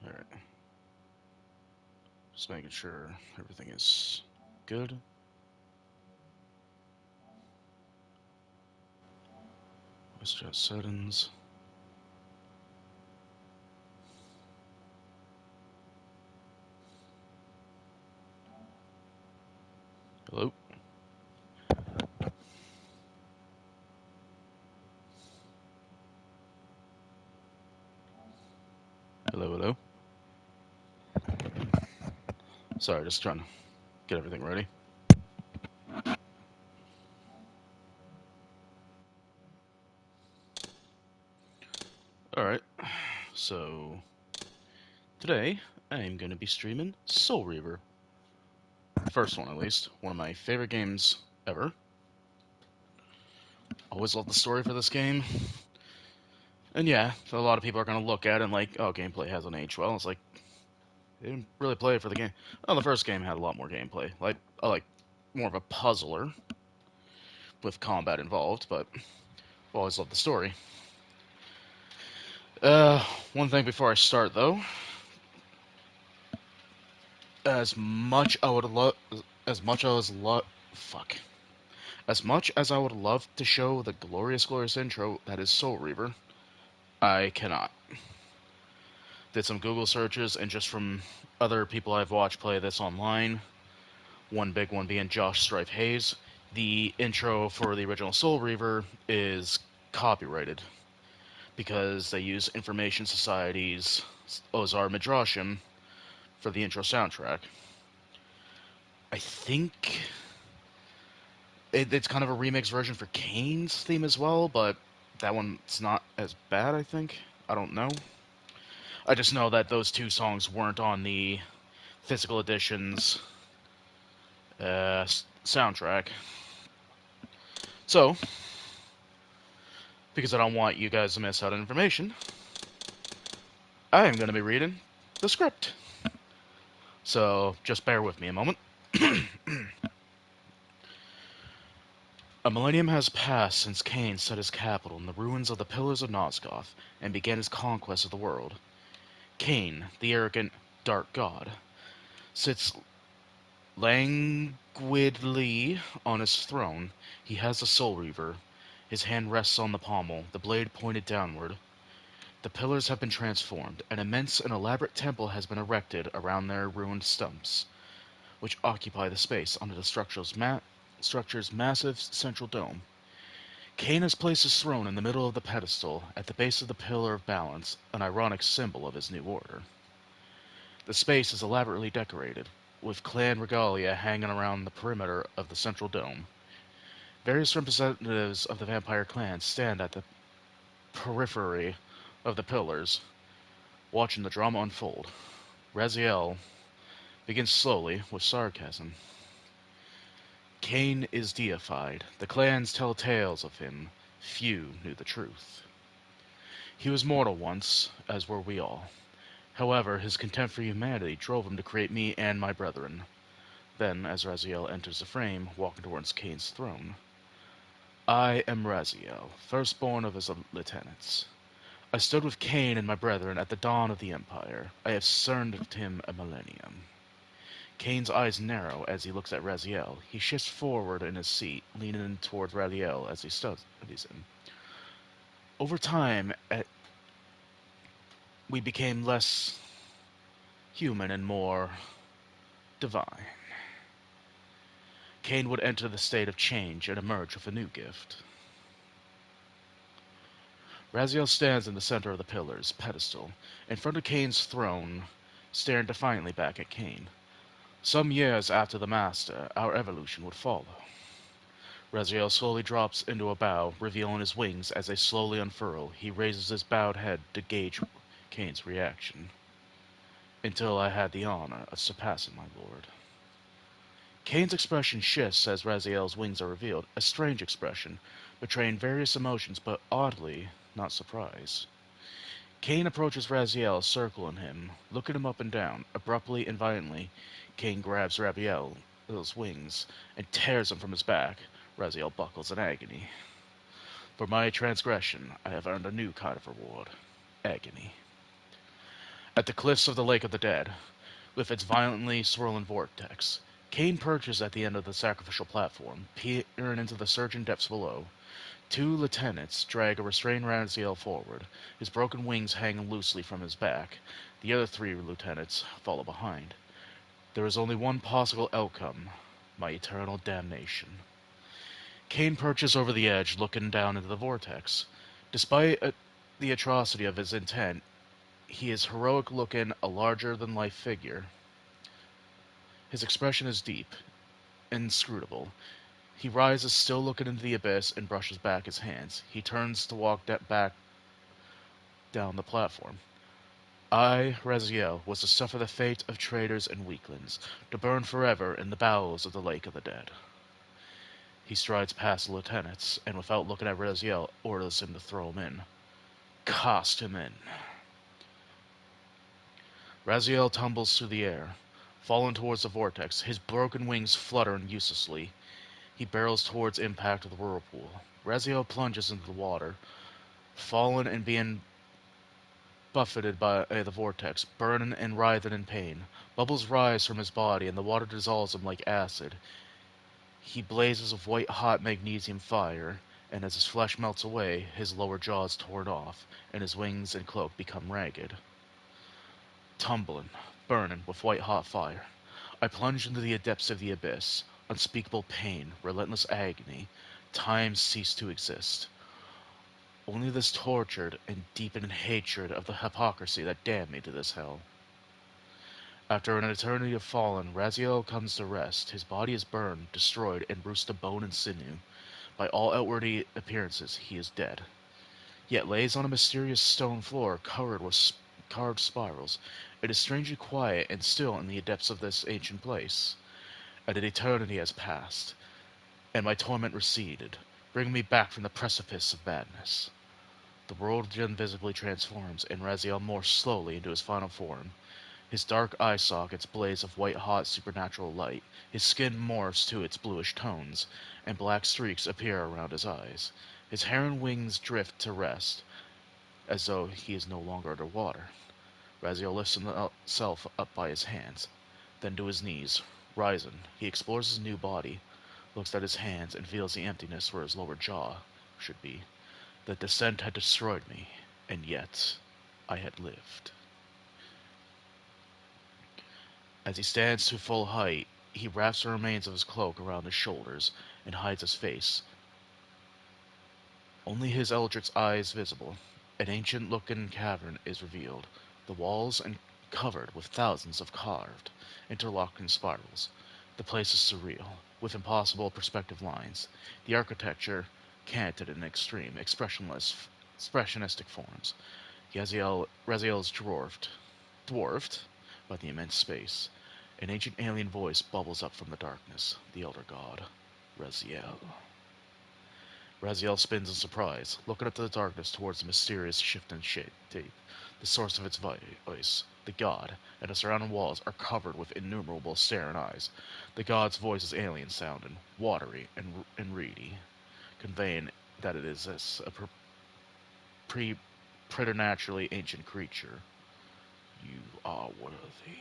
Alright. Just making sure everything is good. Voice chat settings. Hello? Hello, hello? Sorry, just trying to get everything ready. Alright, so today I am going to be streaming Soul Reaver. First one, at least. One of my favorite games ever. Always loved the story for this game. And yeah, a lot of people are going to look at it and like, oh, gameplay hasn't aged well. It's like, they didn't really play it for the game. Oh, the first game had a lot more gameplay. I like more of a puzzler with combat involved, but I've always loved the story. One thing before I start, though. As much I would love, as much as fuck, as much as I would love to show the glorious intro that is Soul Reaver, I cannot. Did some Google searches, and just from other people I've watched play this online, one big one being Josh Strife Hayes, the intro for the original Soul Reaver is copyrighted because they use Information Society's Ozar Midrashim for the intro soundtrack. I think it's kind of a remix version for Kane's theme as well, but that one's not as bad, I think. I don't know. I just know that those two songs weren't on the physical edition's soundtrack. So, because I don't want you guys to miss out on information, I am going to be reading the script. So, just bear with me a moment. A millennium has passed since Kane set his capital in the ruins of the Pillars of Nosgoth and began his conquest of the world. Kane, the arrogant dark god, sits languidly on his throne. He has a soul reaver. His hand rests on the pommel, the blade pointed downward. The pillars have been transformed. An immense and elaborate temple has been erected around their ruined stumps, which occupy the space under the structure's massive central dome. Kane has placed his throne in the middle of the pedestal, at the base of the Pillar of Balance, an ironic symbol of his new order. The space is elaborately decorated, with clan regalia hanging around the perimeter of the central dome. Various representatives of the vampire clan stand at the periphery of the pillars, watching the drama unfold. Raziel begins slowly, with sarcasm. Kane is deified. The clans tell tales of him. Few knew the truth. He was mortal once, as were we all. However, his contempt for humanity drove him to create me and my brethren. Then, as Raziel enters the frame, walking towards Kane's throne. I am Raziel, firstborn of his lieutenants. I stood with Kane and my brethren at the dawn of the Empire. I have served him a millennium. Kane's eyes narrow as he looks at Raziel. He shifts forward in his seat, leaning toward Raziel as he studies him. Over time, we became less human and more divine. Kane would enter the state of change and emerge with a new gift. Raziel stands in the center of the pillar's pedestal, in front of Kane's throne, staring defiantly back at Kane. Some years after the Master, our evolution would follow. Raziel slowly drops into a bow, revealing his wings as they slowly unfurl. He raises his bowed head to gauge Kane's reaction. Until I had the honor of surpassing my lord. Kane's expression shifts as Raziel's wings are revealed, a strange expression, betraying various emotions, but oddly, not surprise. Kane approaches Raziel, circling him, looking him up and down. Abruptly and violently, Kane grabs Raziel's wings and tears them from his back. Raziel buckles in agony. For my transgression, I have earned a new kind of reward. Agony. At the cliffs of the Lake of the Dead, with its violently swirling vortex, Kane perches at the end of the sacrificial platform, peering into the surging depths below. Two lieutenants drag a restrained Raziel forward, his broken wings hanging loosely from his back. The other three lieutenants follow behind. There is only one possible outcome: my eternal damnation. Kane perches over the edge, looking down into the vortex. Despite the atrocity of his intent, he is heroic looking, a larger-than-life figure. His expression is deep, inscrutable. He rises, still looking into the abyss, and brushes back his hands. He turns to walk back down the platform. I, Raziel, was to suffer the fate of traitors and weaklings, to burn forever in the bowels of the Lake of the Dead. He strides past the lieutenants, and without looking at Raziel, orders him to throw him in. Cast him in. Raziel tumbles through the air, falling towards the vortex, his broken wings fluttering uselessly. He barrels towards impact of the whirlpool. Raziel plunges into the water, falling and being buffeted by the vortex, burning and writhing in pain. Bubbles rise from his body, and the water dissolves him like acid. He blazes with white-hot magnesium fire, and as his flesh melts away, his lower jaw is torn off, and his wings and cloak become ragged. Tumbling, burning with white-hot fire, I plunge into the depths of the abyss. Unspeakable pain, relentless agony. Time ceased to exist. Only this tortured and deepened hatred of the hypocrisy that damned me to this hell. After an eternity of fallen, Raziel comes to rest. His body is burned, destroyed, and bruised to bone and sinew. By all outward appearances, he is dead. Yet lays on a mysterious stone floor covered with carved spirals. It is strangely quiet and still in the depths of this ancient place. And an eternity has passed, and my torment receded, bringing me back from the precipice of madness. The world invisibly transforms, and Raziel morphs slowly into his final form. His dark eye sockets blaze of white-hot supernatural light. His skin morphs to its bluish tones, and black streaks appear around his eyes. His hair and wings drift to rest, as though he is no longer underwater. Raziel lifts himself up by his hands, then to his knees. Rising, he explores his new body, looks at his hands, and feels the emptiness where his lower jaw should be. The descent had destroyed me, and yet I had lived. As he stands to full height, he wraps the remains of his cloak around his shoulders and hides his face. Only his eldritch eyes visible. An ancient-looking cavern is revealed, the walls covered with thousands of carved, interlocking spirals. The place is surreal, with impossible perspective lines. The architecture canted in extreme, expressionistic forms. Raziel is dwarfed by the immense space. An ancient alien voice bubbles up from the darkness. The elder god, Raziel. Raziel spins in surprise, looking up to the darkness towards the mysterious shifting shape, the source of its voice. The god and the surrounding walls are covered with innumerable staring eyes. The god's voice is alien-sounding, watery and reedy, conveying that it is a preternaturally ancient creature. You are worthy.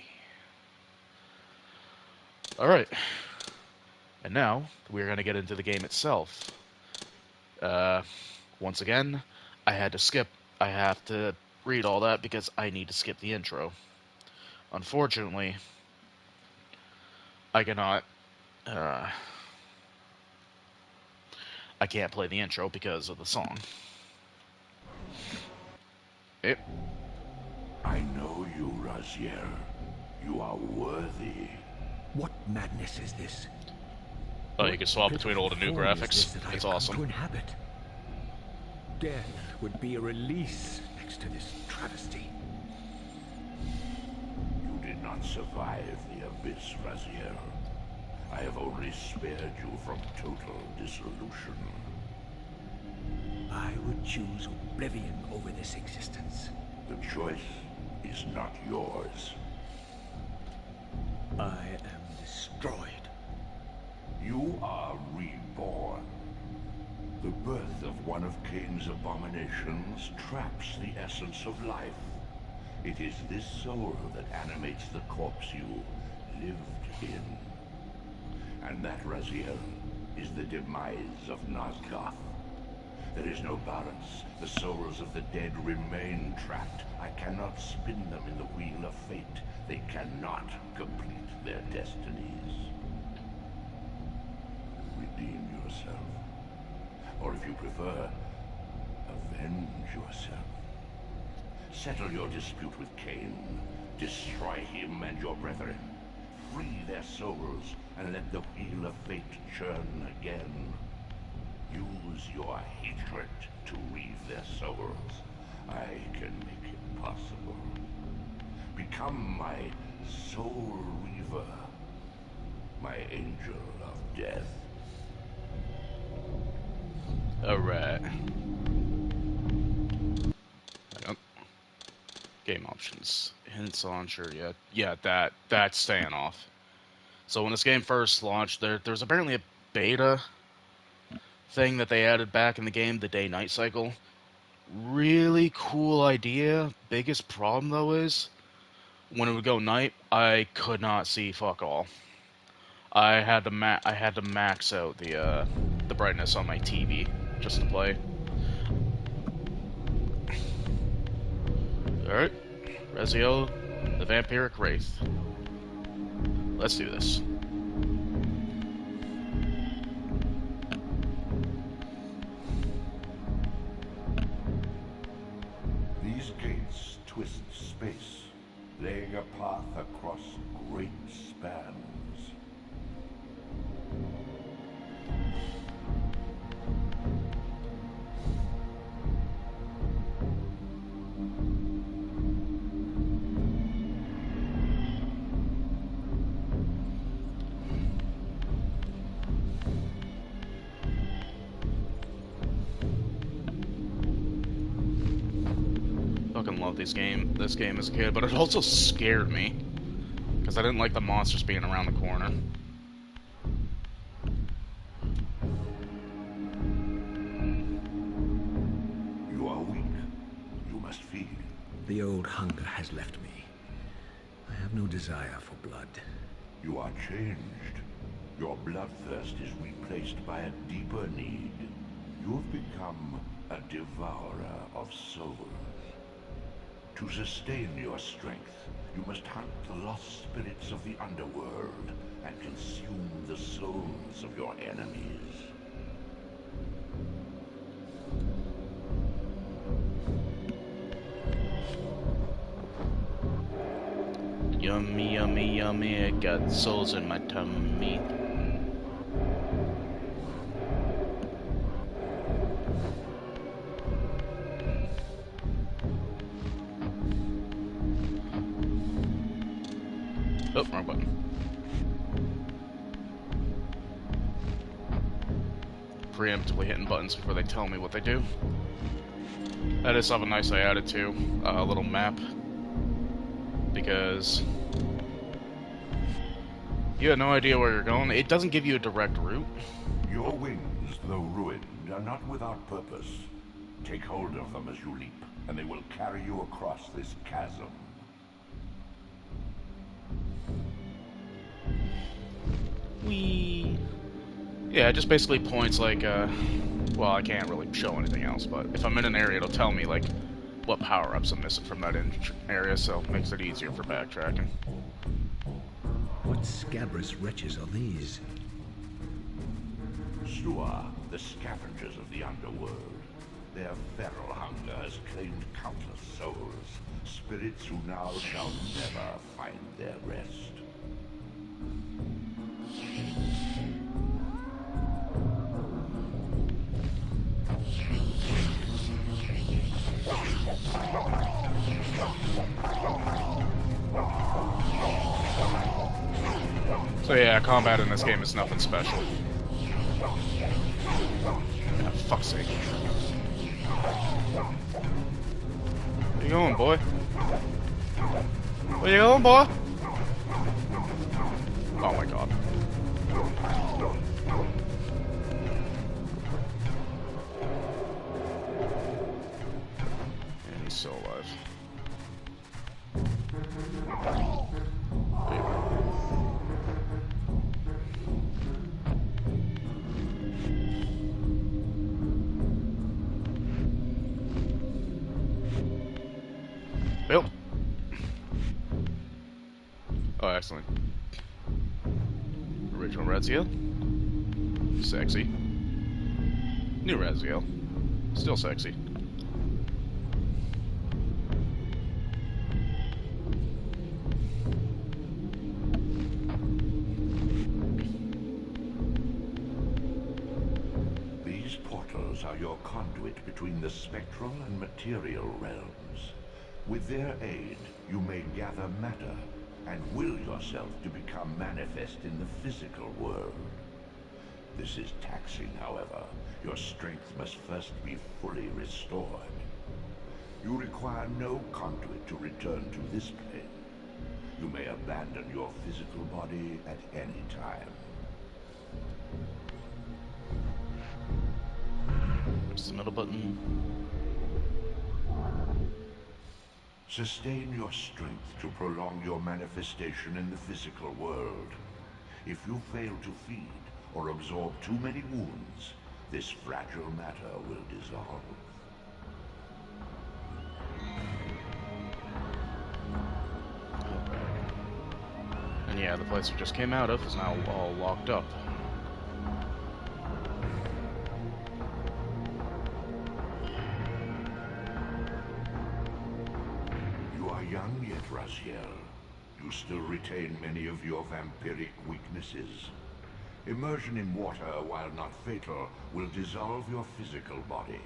Alright. And now, we're going to get into the game itself. Once again, I have to read all that because I need to skip the intro. Unfortunately, I cannot, I can't play the intro because of the song. Yep. I know you, Raziel. You are worthy. What madness is this? Oh, you can swap between old and new graphics. It's awesome. To inhabit. Death would be a release next to this travesty. You did not survive the abyss, Raziel. I have only spared you from total dissolution. I would choose oblivion over this existence. The choice is not yours. I am destroyed. You are reborn. The birth of one of Cain's abominations traps the essence of life. It is this soul that animates the corpse you lived in. And that, Raziel, is the demise of Nosgoth. There is no balance. The souls of the dead remain trapped. I cannot spin them in the wheel of fate. They cannot complete their destinies. Redeem yourself. Or if you prefer, avenge yourself. Settle your dispute with Cain. Destroy him and your brethren. Free their souls and let the wheel of fate churn again. Use your hatred to reave their souls. I can make it possible. Become my soul reaver, my angel of death. Alright. Yep. Game options. Hints on, sure, yeah, that's staying off. So when this game first launched, there's apparently a beta thing that they added back in the game, the day-night cycle. Really cool idea. Biggest problem, though, is when it would go night, I could not see fuck all. I had to max out the brightness on my TV just to play. Alright. Raziel, the Vampiric Wraith. Let's do this. These gates twist space, laying a path across great spans. Fucking love this game as a kid, but it also scared me because I didn't like the monsters being around the corner. You are weak. You must feed. The old hunger has left me. I have no desire for blood. You are changed. Your bloodthirst is replaced by a deeper need. You have become a devourer of souls. To sustain your strength, you must hunt the lost spirits of the underworld and consume the souls of your enemies. Yummy, yummy, yummy, I got souls in my tummy. Oh, wrong button. Preemptively hitting buttons before they tell me what they do. That is something nice I added to a little map. Because you have no idea where you're going. It doesn't give you a direct route. Your wings, though ruined, are not without purpose. Take hold of them as you leap, and they will carry you across this chasm. Whee! Yeah, it just basically points like, well, I can't really show anything else, but if I'm in an area, it'll tell me, like, what power-ups I'm missing from that area, so it makes it easier for backtracking. What scabrous wretches are these? Shua, the scavengers of the underworld. Their feral hunger has claimed countless souls, spirits who now shall never find their rest. So yeah, combat in this game is nothing special. Yeah, fuck's sake. Where you going, boy? Where you going, boy? Oh my god. And he's still alive. Oh, excellent. Original Raziel. Sexy. New Raziel. Still sexy. These portals are your conduit between the spectral and material realms. With their aid, you may gather matter and will yourself to become manifest in the physical world. This is taxing, however. Your strength must first be fully restored. You require no conduit to return to this plane. You may abandon your physical body at any time. Where's the middle button? Sustain your strength to prolong your manifestation in the physical world. If you fail to feed or absorb too many wounds, this fragile matter will dissolve. And yeah, the place we just came out of is now all locked up. You are young yet, Raziel. You still retain many of your vampiric weaknesses. Immersion in water, while not fatal, will dissolve your physical body,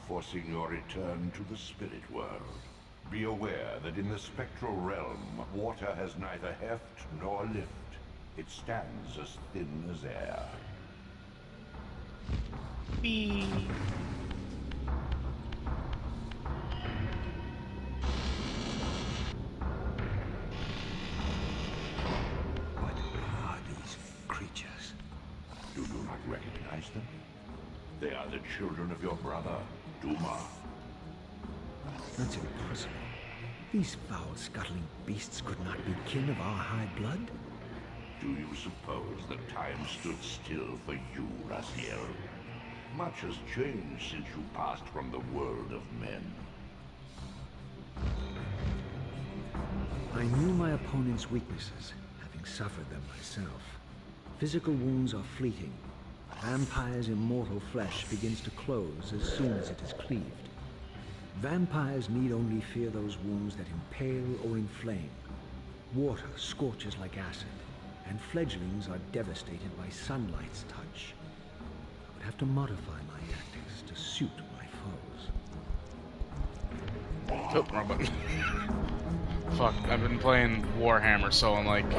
forcing your return to the spirit world. Be aware that in the spectral realm, water has neither heft nor lift. It stands as thin as air. Whee! What are these creatures? You do not recognize them? They are the children of your brother, Duma. That's impossible. These foul-scuttling beasts could not be kin of our high blood? Do you suppose that time stood still for you, Raziel? Much has changed since you passed from the world of men. I knew my opponent's weaknesses, having suffered them myself. Physical wounds are fleeting. A vampire's immortal flesh begins to close as soon as it is cleaved. Vampires need only fear those wounds that impale or inflame. Water scorches like acid, and fledglings are devastated by sunlight's touch. I would have to modify my tactics to suit my foes. Oh, wrong button. Fuck, I've been playing Warhammer, so I'm like...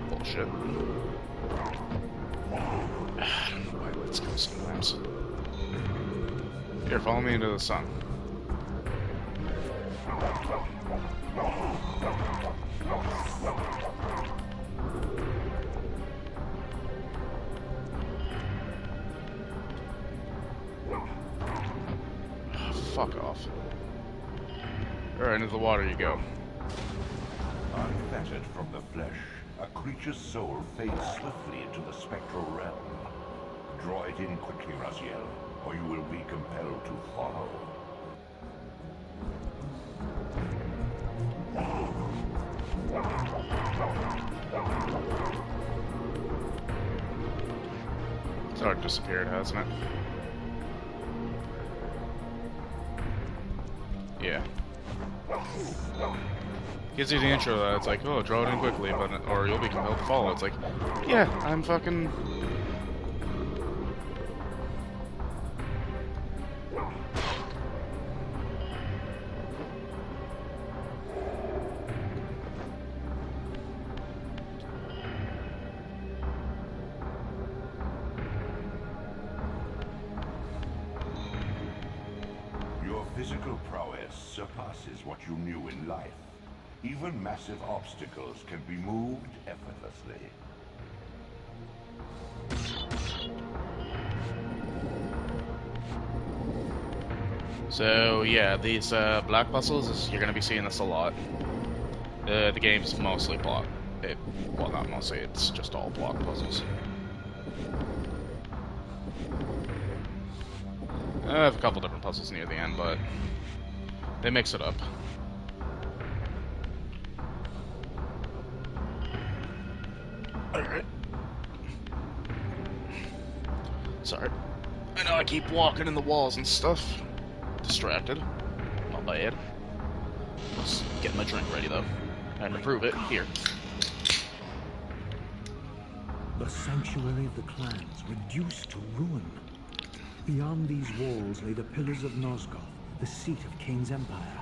Bullshit. I don't know why lights go sometimes. Here, follow me into the sun. Fuck off. Alright, into the water you go. Unfettered from the flesh, a creature's soul fades swiftly into the spectral realm. Draw it in quickly, Raziel, or you will be compelled to follow. It's already disappeared, hasn't it? Yeah. Gives you the intro that it's like, oh, draw it in quickly, but or you'll be compelled to follow. It's like, yeah, I'm fucking... Your physical prowess surpasses what you knew in life. Even massive obstacles can be moved effortlessly. So, yeah, these black puzzles, you're going to be seeing this a lot. The game's mostly block. Well, not mostly, it's just all block puzzles. I have a couple different puzzles near the end, but they mix it up. Alright. Sorry. I know I keep walking in the walls and stuff. Distracted. Not bad. Just getting my drink ready, though. And to prove it, here. The sanctuary of the clans reduced to ruin. Beyond these walls lay the pillars of Nosgoth, the seat of Kain's empire.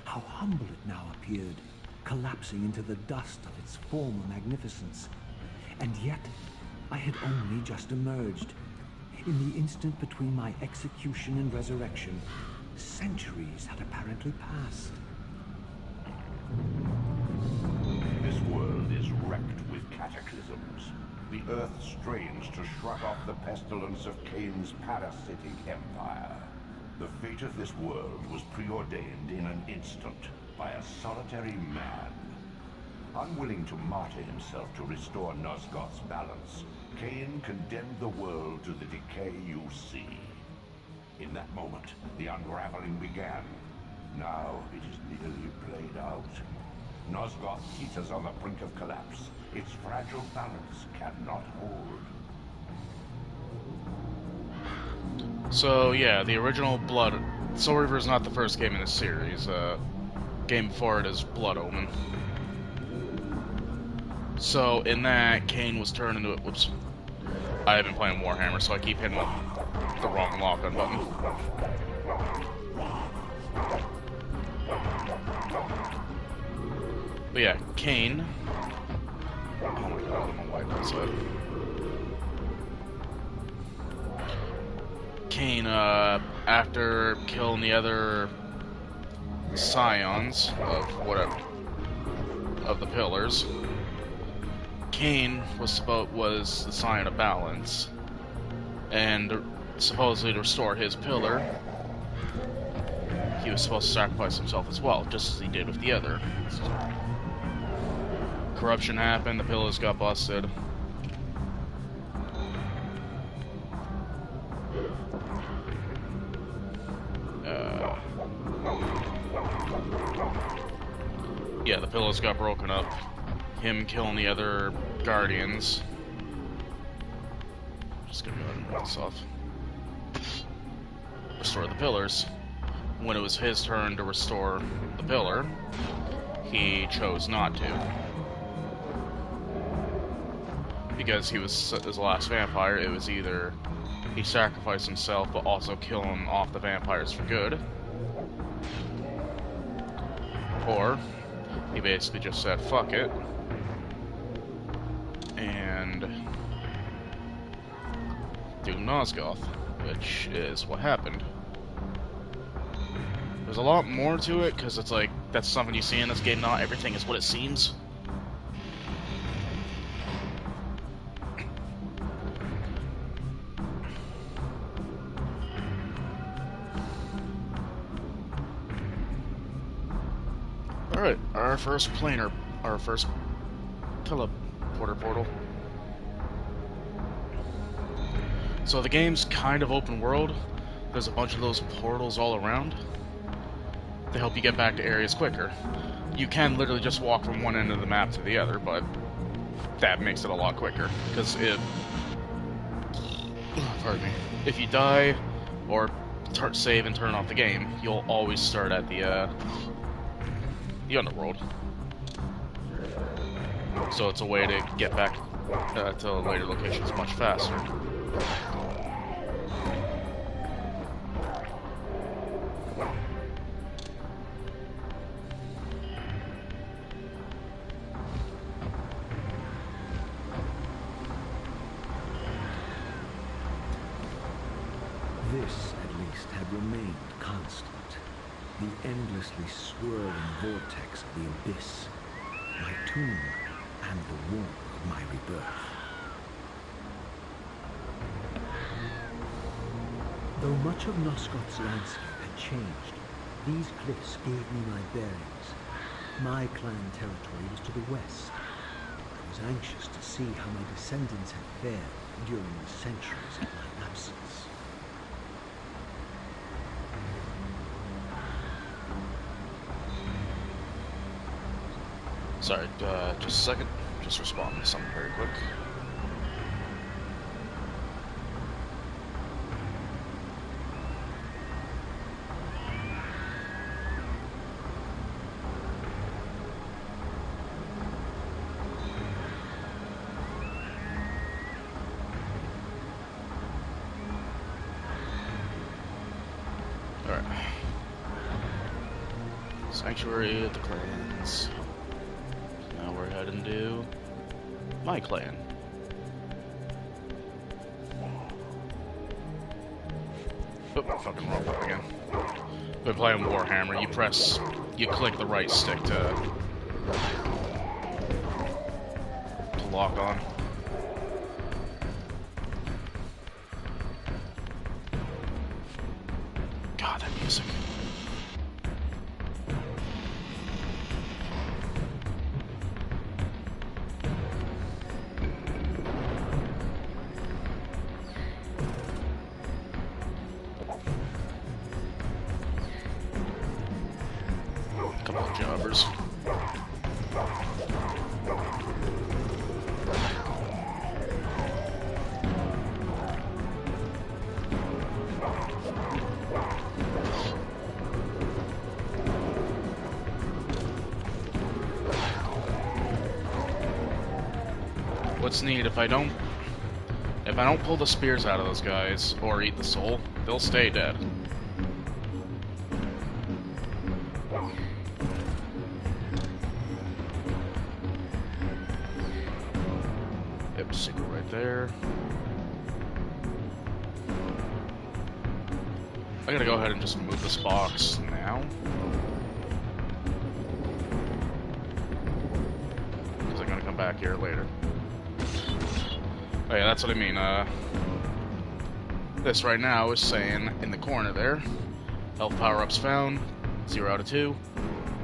How humble it now appeared, collapsing into the dust of its former magnificence. And yet, I had only just emerged. In the instant between my execution and resurrection, centuries had apparently passed. This world is wrecked with cataclysms. The earth strains to shrug off the pestilence of Kain's parasitic empire. The fate of this world was preordained in an instant by a solitary man. Unwilling to martyr himself to restore Nosgoth's balance, Kain condemned the world to the decay you see. In that moment, the unraveling began. Now it is nearly played out. Nosgoth teeters on the brink of collapse. Its fragile balance cannot hold. So, yeah, the original Blood... Soul Reaver is not the first game in this series. Game before it is Blood Omen. So, in that, Kain was turned into... Whoops. I have been playing Warhammer, so I keep hitting the wrong lock-on button. But yeah, Kain... Oh my god, I'm gonna wipe outside. Kain, after killing the other scions of whatever, of the pillars, Kain was the scion of balance, and supposedly to restore his pillar, he was supposed to sacrifice himself as well, just as he did with the other. Corruption happened, the pillars got busted. Yeah, the pillars got broken up. Him killing the other guardians. Just gonna go ahead and rip this off. Restore the pillars. When it was his turn to restore the pillar, he chose not to. Because he was his last vampire, it was either he sacrificed himself but also killing off the vampires for good, or he basically just said fuck it and do Nosgoth, which is what happened. There's a lot more to it, because it's like, that's something you see in this game, not everything is what it seems. Alright, our first planar, our first teleporter portal. So the game's kind of open world. There's a bunch of those portals all around to help you get back to areas quicker. You can literally just walk from one end of the map to the other, but that makes it a lot quicker, because pardon me, if you die or save and turn off the game, you'll always start at the underworld. So it's a way to get back to later locations much faster. This, at least, had remained constant. The endlessly swirling vortex of the abyss. My tomb and the womb of my rebirth. Though much of Nosgoth's landscape had changed, these cliffs gave me my bearings. My clan territory was to the west. I was anxious to see how my descendants had fared during the centuries of my absence. Sorry, just a second. Just responding to something very quick. Alright. Sanctuary of the Clans. Now we're heading to my clan. Oh, fucking wrong button again. Been playing Warhammer. You click the right stick to lock on. God, that music. Couple of jobbers. What's neat, if I don't pull the spears out of those guys or eat the soul, they'll stay dead. Yep, secret right there. I gotta go ahead and just move this box now. Because I'm gonna come back here later. Oh yeah, that's what I mean. This right now is saying in the corner there, health power-ups found, 0 out of 2.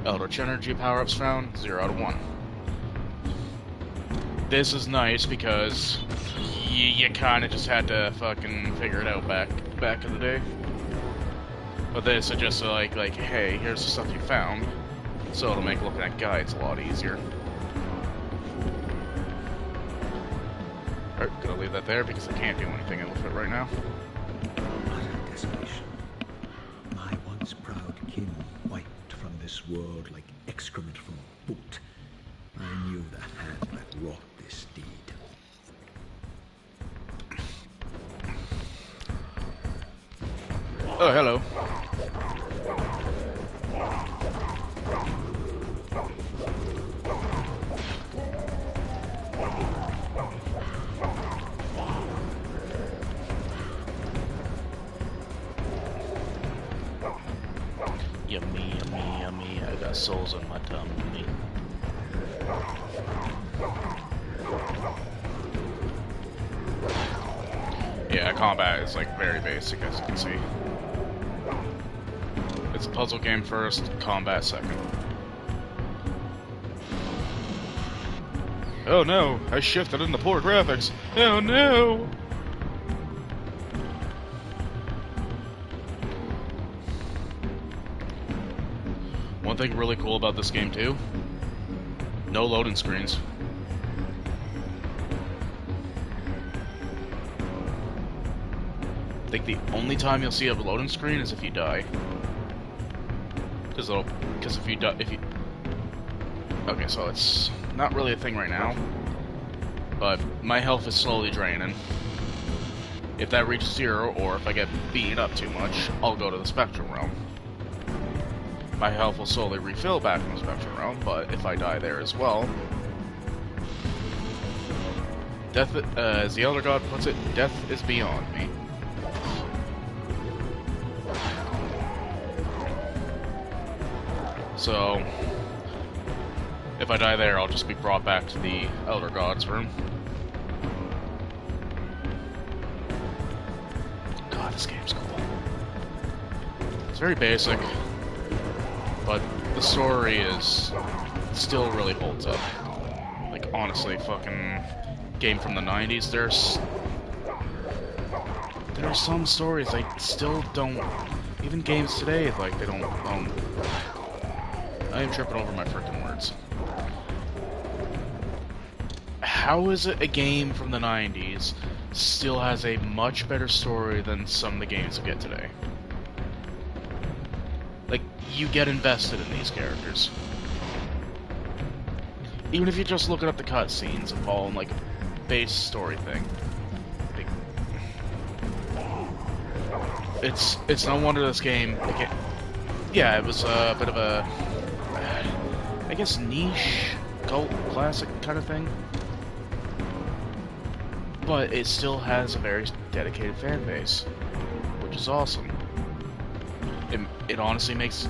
Eldritch energy power-ups found, 0 out of 1. This is nice because you kind of just had to fucking figure it out back in the day. But this is just like, hey, here's the stuff you found, so it'll make looking at guides a lot easier. Alright, gonna leave that there because I can't do anything with it right now. Utter desolation. My once proud kin wiped from this world like excrement from a boot. I knew the hand that wrought this deed. Oh, hello. Yummy, yummy, yummy. I got souls in my tummy. Yeah, combat is like very basic, as you can see. It's a puzzle game first, combat second. Oh no, I shifted into poor graphics. Oh no! One thing really cool about this game too, no loading screens. I think the only time you'll see a loading screen is if you die. Because if you die, okay, so it's not really a thing right now, but my health is slowly draining. If that reaches 0, or if I get beaten up too much, I'll go to the Spectrum Realm. My health will slowly refill back in the Spectrum Realm, but if I die there as well, death, as the Elder God puts it, death is beyond me. So, if I die there, I'll just be brought back to the Elder God's room. God, this game's cool. It's very basic, but the story is still really holds up. Like, honestly, fucking game from the 90s, there are some stories I still don't, even games today, like, they don't, I am tripping over my freaking words. how is it a game from the 90s still has a much better story than some of the games we get today? Like, you get invested in these characters. Even if you're just looking at the cutscenes and following, like, a base story thing. Like, it's no wonder this game... yeah, it was a bit of a... I guess niche, cult, classic kind of thing. But it still has a very dedicated fan base, which is awesome. It honestly makes...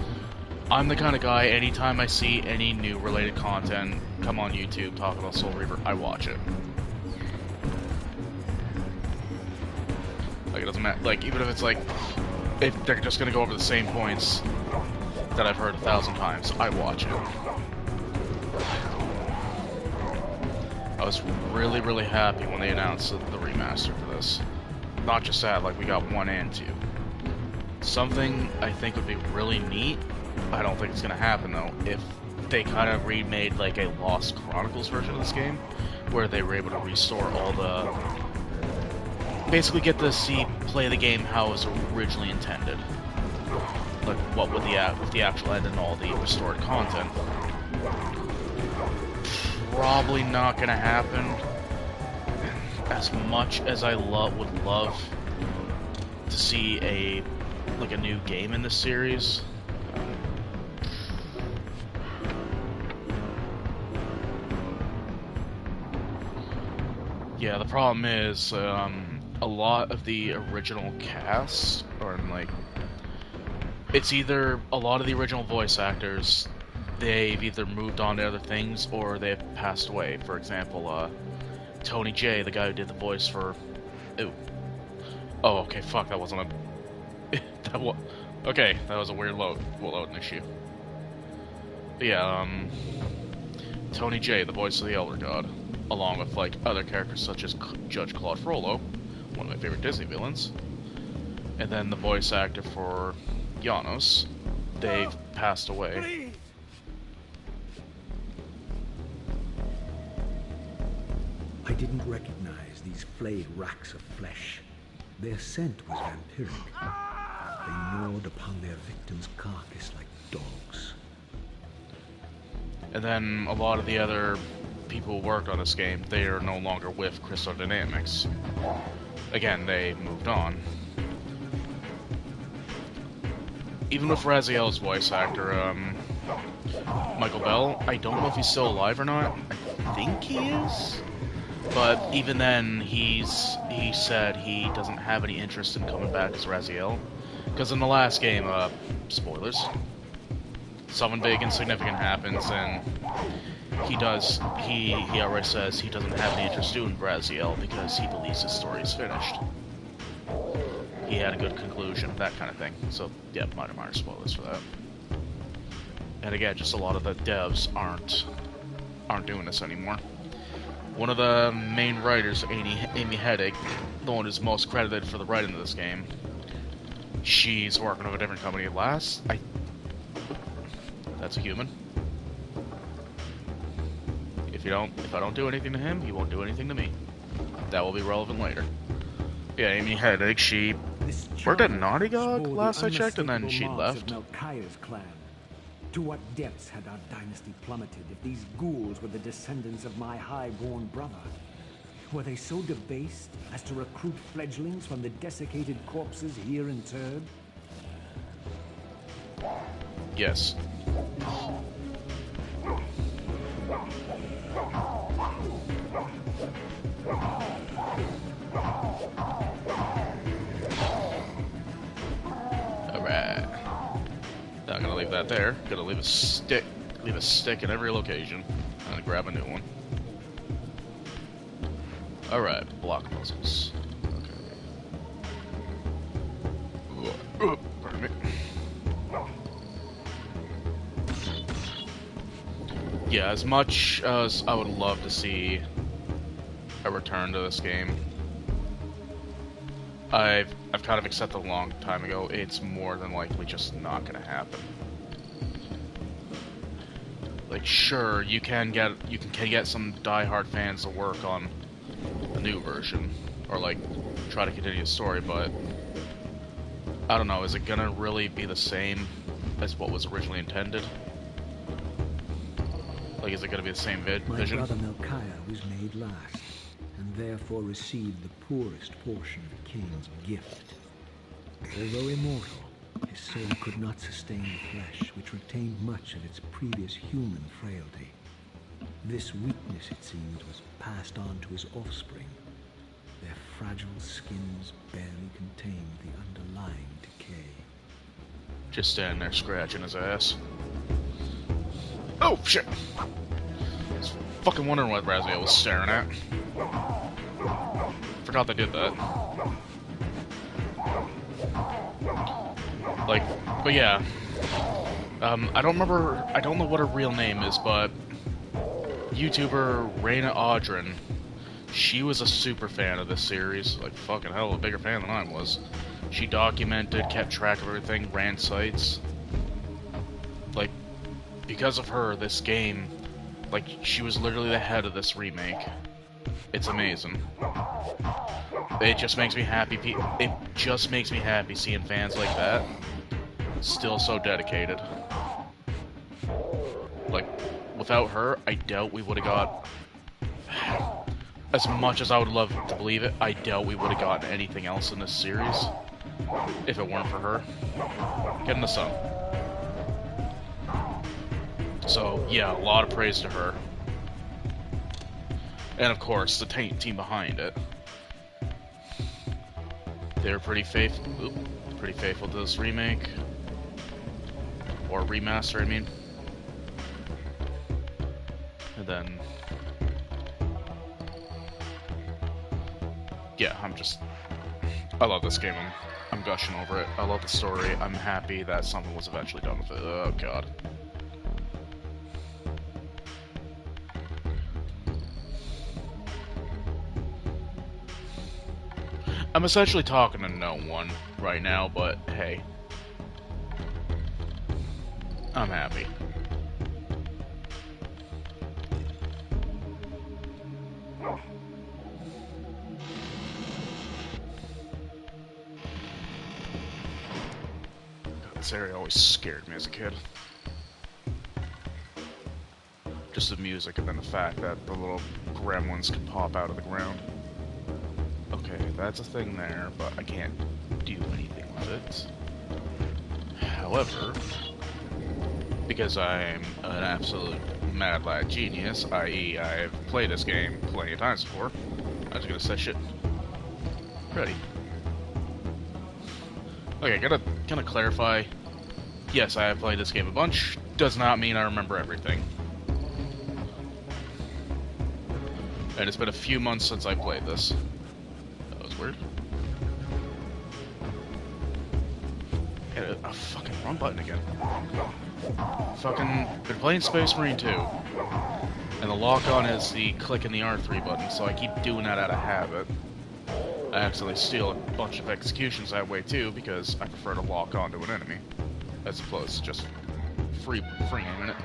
I'm the kind of guy, anytime I see any new related content come on YouTube talking about Soul Reaver, I watch it. Like, it doesn't matter, like, even if it's like, if they're just gonna go over the same points that I've heard 1,000 times, I watch it. I was really, really happy when they announced the remaster for this. Not just that, like, we got 1 and 2. Something I think would be really neat, I don't think it's gonna happen though, if they kind of remade like a Lost Chronicles version of this game, where they were able to restore all the... basically get to play the game how it was originally intended. Like, what would with the actual end and all the restored content. Probably not gonna happen. As much as I would love to see a new game in this series. Yeah, the problem is a lot of the original cast, or like, it's either a lot of the original voice actors, they've either moved on to other things or they've passed away. For example, Tony J, the guy who did the voice for... Oh, okay, fuck, that wasn't a... Okay, that was a weird loading issue. But yeah, Tony J, the voice of the Elder God, along with, like, other characters such as Judge Claude Frollo, one of my favorite Disney villains, and then the voice actor for Janos, they've passed away. I didn't recognize these flayed racks of flesh. Their scent was vampiric. They gnawed upon their victim's carcass like dogs. And then a lot of the other people who worked on this game, they are no longer with Crystal Dynamics. Again, they moved on. Even with Raziel's voice actor, Michael Bell, I don't know if he's still alive or not. I think he is. But even then, he said he doesn't have any interest in coming back as Raziel. Because in the last game, spoilers, something big and significant happens, and he already says he doesn't have any interest in doing Raziel because he believes his story is finished. He had a good conclusion, that kind of thing. So, yeah, minor spoilers for that. And again, just a lot of the devs aren't doing this anymore. One of the main writers, Amy Hennig, the one who's most credited for the writing of this game, she's working with a different company at last. That's a human. If I don't do anything to him, he won't do anything to me. That will be relevant later. Yeah, Amy Hennig, she worked at Naughty Dog last I checked, and then she left. To what depths had our dynasty plummeted if these ghouls were the descendants of my high-born brother? Were they so debased as to recruit fledglings from the desiccated corpses here interred? Yes. Alright. Not gonna leave that there. Gonna leave a stick in every location. I'm gonna grab a new one. Alright, block puzzles. Okay. Pardon me. Yeah, as much as I would love to see a return to this game, I've kind of accepted a long time ago, it's more than likely just not gonna happen. Like, sure, you can get some diehard fans to work on the new version, or like try to continue the story, but I don't know. Is it gonna really be the same as what was originally intended? Like, is it gonna be the same My vision? brother Melchiah was made last, and therefore received the poorest portion of Cain's gift. Although immortal, his soul could not sustain the flesh, which retained much of its previous human frailty. This weakness, it seemed, was passed on to his offspring. Their fragile skins barely contained the underlying decay. Just standing there scratching his ass. Oh, shit! I was fucking wondering what Raziel was staring at. Forgot they did that. Like, but yeah. I don't know what her real name is, but YouTuber Raina Audrin, she was a super fan of this series. Like, fucking hell, a bigger fan than I was. She documented, kept track of everything, ran sites. Like, because of her, this game, like, she was literally the head of this remake. It's amazing. It just makes me happy. It just makes me happy seeing fans like that still so dedicated. Like, without her, I doubt we would have got... As much as I would love to believe it, I doubt we would have gotten anything else in this series if it weren't for her. Get in the sun. So, yeah, a lot of praise to her. And of course, the team behind it. They were pretty faithful to this remake. Or remaster, I mean. And then... yeah, I love this game. I'm gushing over it. I love the story. I'm happy that something was eventually done with it. Oh, God. I'm essentially talking to no one right now, but hey. I'm happy. God, this area always scared me as a kid. Just the music and then the fact that the little gremlins can pop out of the ground. Okay, that's a thing there, but I can't do anything with it. However, because I'm an absolute mad lad genius, i.e. I've played this game plenty of times before, I'm just gonna set shit. Ready. Okay, gotta clarify. Yes, I have played this game a bunch. Does not mean I remember everything. And it's been a few months since I played this. That was weird. Hit a fucking wrong button again. Fucking been playing Space Marine 2. And the lock-on is the click in the R3 button, so I keep doing that out of habit. I accidentally steal a bunch of executions that way too, because I prefer to lock on to an enemy, as opposed to just free aiming it.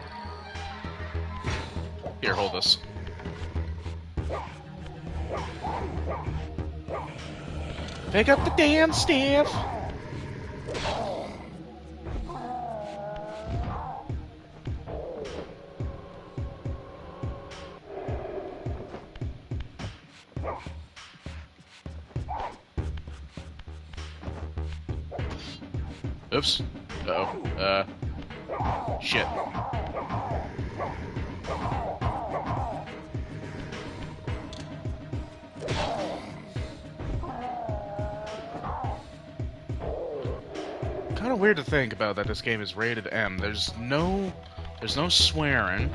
Here, hold this. Pick up the damn staff! Oops. Uh-oh. Shit. Kind of weird to think about that this game is rated M. There's no swearing.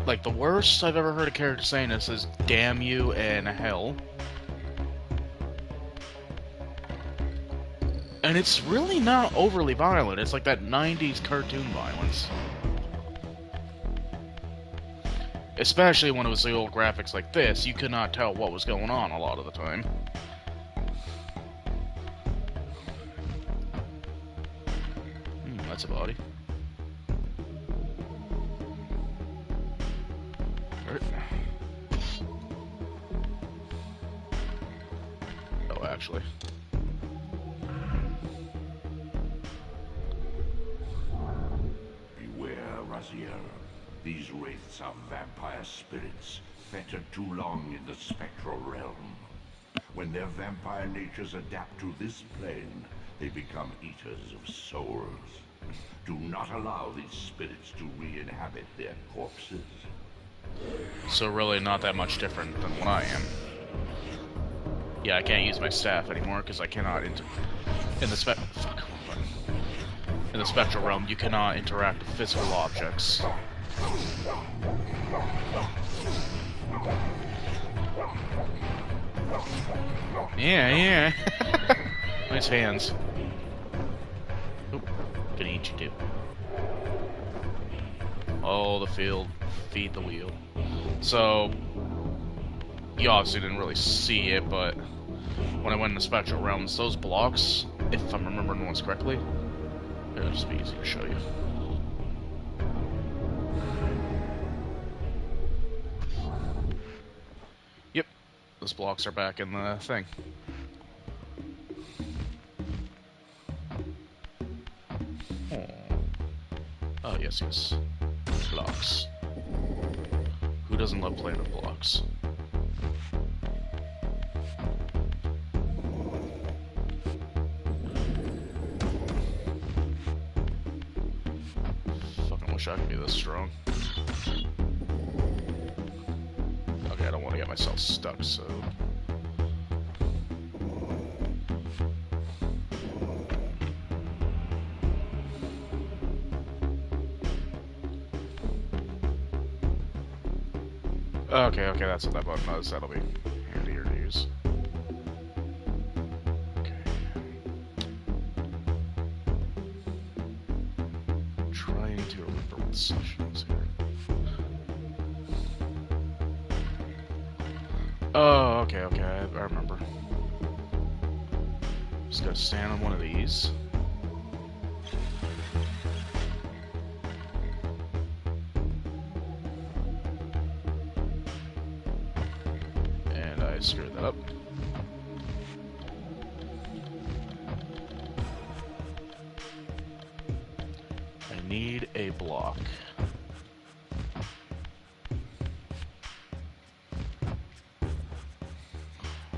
Like, the worst I've ever heard a character saying this is damn you and hell. And it's really not overly violent. It's like that 90s cartoon violence. Especially when it was the old graphics like this, you could not tell what was going on a lot of the time. That's a body. actually. Beware, Raziel. These wraiths are vampire spirits, fettered too long in the spectral realm. When their vampire natures adapt to this plane, they become eaters of souls. Do not allow these spirits to re-inhabit their corpses. So really not that much different than what I am. Yeah, I can't use my staff anymore because I cannot in the in the spectral realm you cannot interact with physical objects. Yeah. Nice hands. Oop, gonna eat you too. Oh, the field, feed the wheel. So, you obviously didn't really see it, but when I went in the spectral realms, those blocks, if I'm remembering the ones correctly, it'll just be easy to show you. Yep, those blocks are back in the thing. Oh, yes. Blocks. Who doesn't love playing with blocks? Fucking wish I could be this strong. Okay, I don't want to get myself stuck, so... Okay, that's what that button does. That'll be handier to use. Okay. Trying to remember what the session is here. Oh, okay, I remember. Just gotta stand on one of these. Screwed that up. I need a block.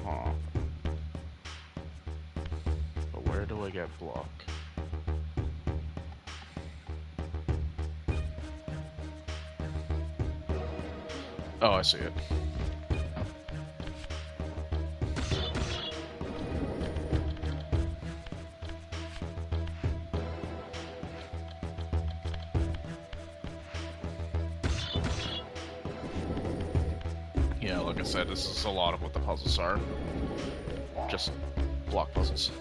Huh. But where do I get block? Oh, I see it. Yeah, like I said, this is a lot of what the puzzles are. Just block puzzles.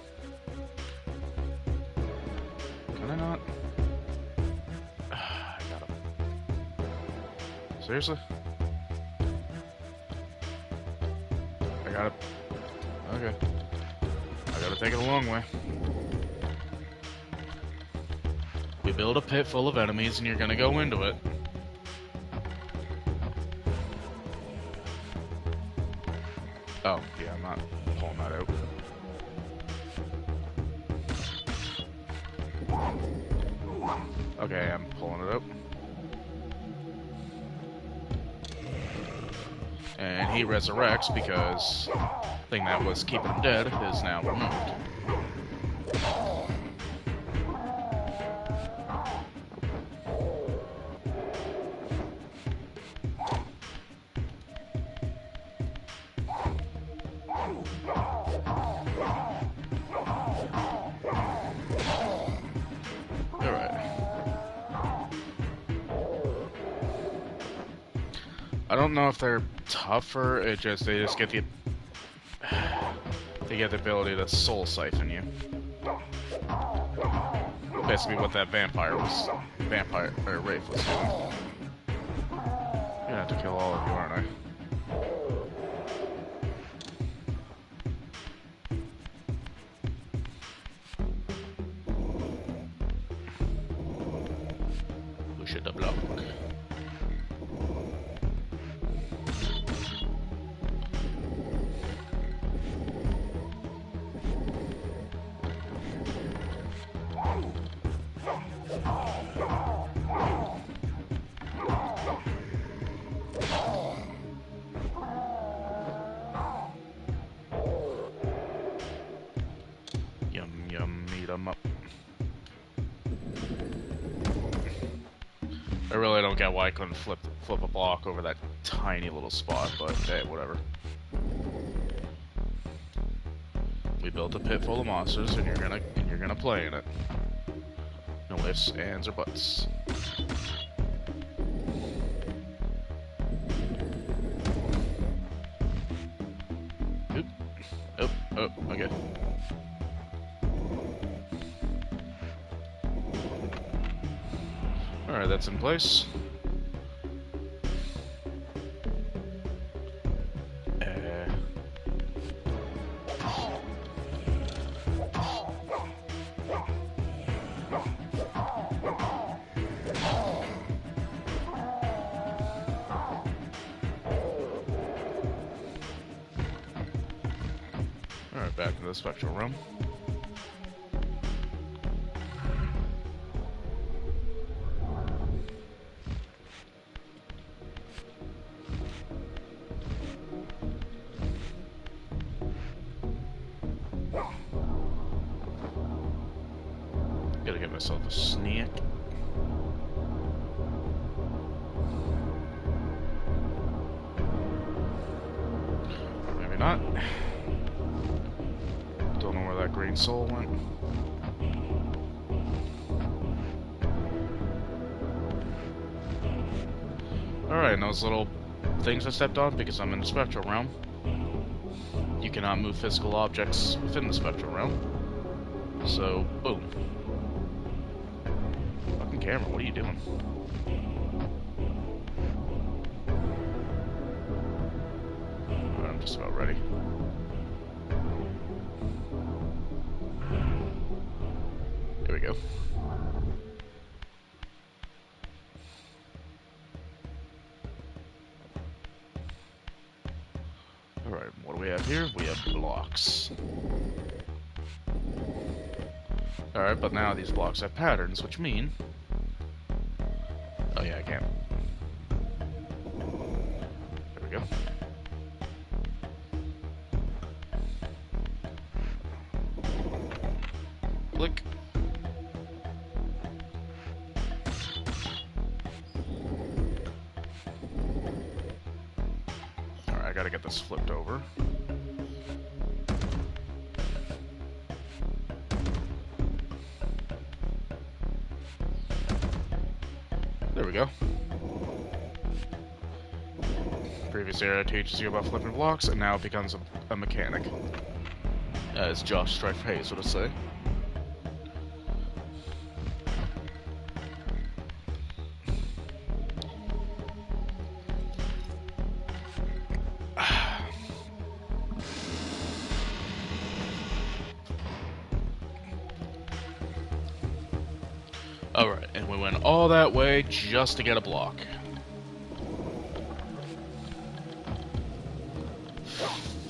Can I not? I gotta... Seriously? I gotta... Okay. I gotta take it a long way. We build a pit full of enemies and you're gonna go into it. Oh, yeah, I'm not pulling that out. Okay, I'm pulling it out. And he resurrects because the thing that was keeping him dead is now removed. I don't know if they're tougher. They just get the ability to soul siphon you. Basically, what that wraith was doing. I'm gonna have to kill all of you, aren't I? Push it a block. speed them up. I really don't get why I couldn't flip a block over that tiny little spot, but hey, whatever. We built a pit full of monsters, and you're gonna play in it. No ifs, ands, or buts. Oop. Oh, okay. Alright, that's in place. Alright, back to the spectral realm. Gotta get myself a snack. Maybe not. Don't know where that green soul went. Alright, and those little things I stepped on, because I'm in the spectral realm, you cannot move physical objects within the spectral realm. So, boom. Fucking camera, what are you doing? Alright, I'm just about ready. Here we go. Alright, what do we have here? We have blocks. Alright, but now these blocks have patterns, which mean... Oh yeah, I can. There we go. Click. Alright, I gotta get this flipped over. There we go. Previous area teaches you about flipping blocks, and now it becomes a mechanic. As Josh Strife Hayes would say. Alright, and we went all that way just to get a block.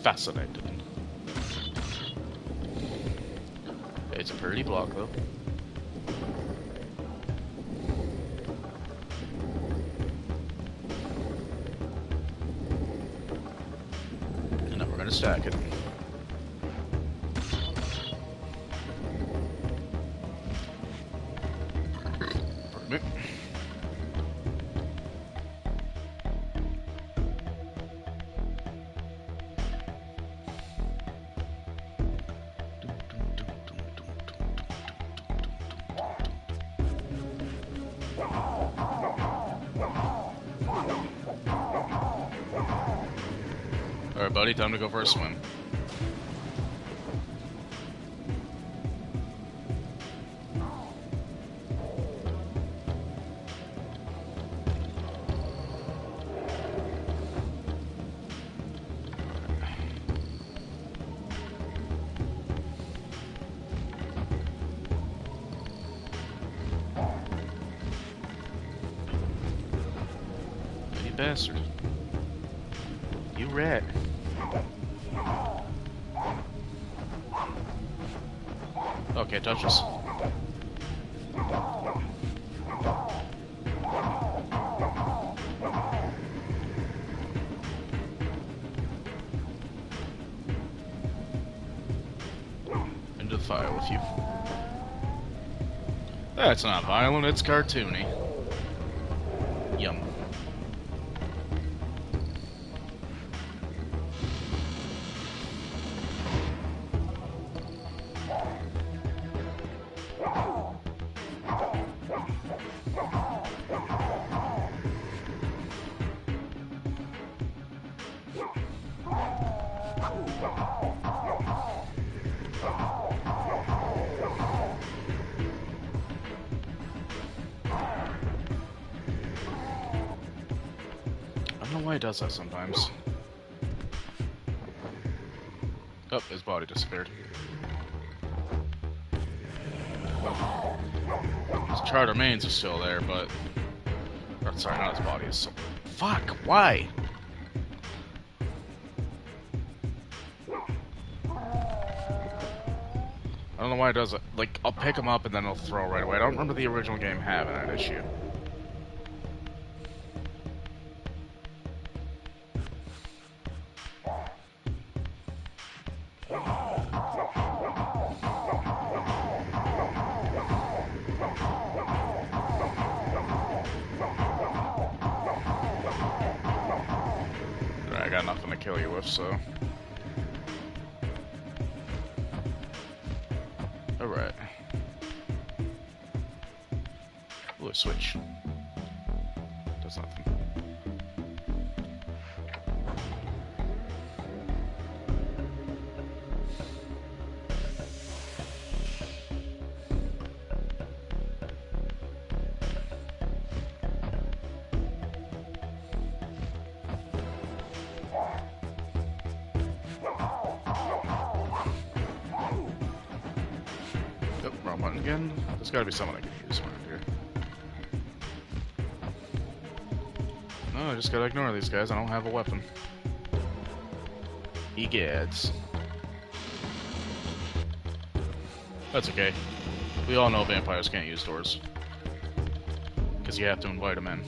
Fascinating. It's a pretty block, though. And now we're gonna stack it. Alright, buddy, time to go for a swim. You bastard. You rat. Okay, touch us. Into the fire with you. That's not violent, it's cartoony. Yum. I don't know why he does that sometimes. Oh, his body disappeared. His chart remains are still there, but... Or, sorry, not his body. Is... Fuck! Why? I don't know why it does it. Like, I'll pick him up and then he'll throw right away. I don't remember the original game having that issue. I got nothing to kill you with, so... Alright. Ooh, a switch. Does nothing. Yep, wrong button again. There's gotta be someone I can use around here. No, I just gotta ignore these guys. I don't have a weapon. Egads. That's okay. We all know vampires can't use doors. Because you have to invite them in.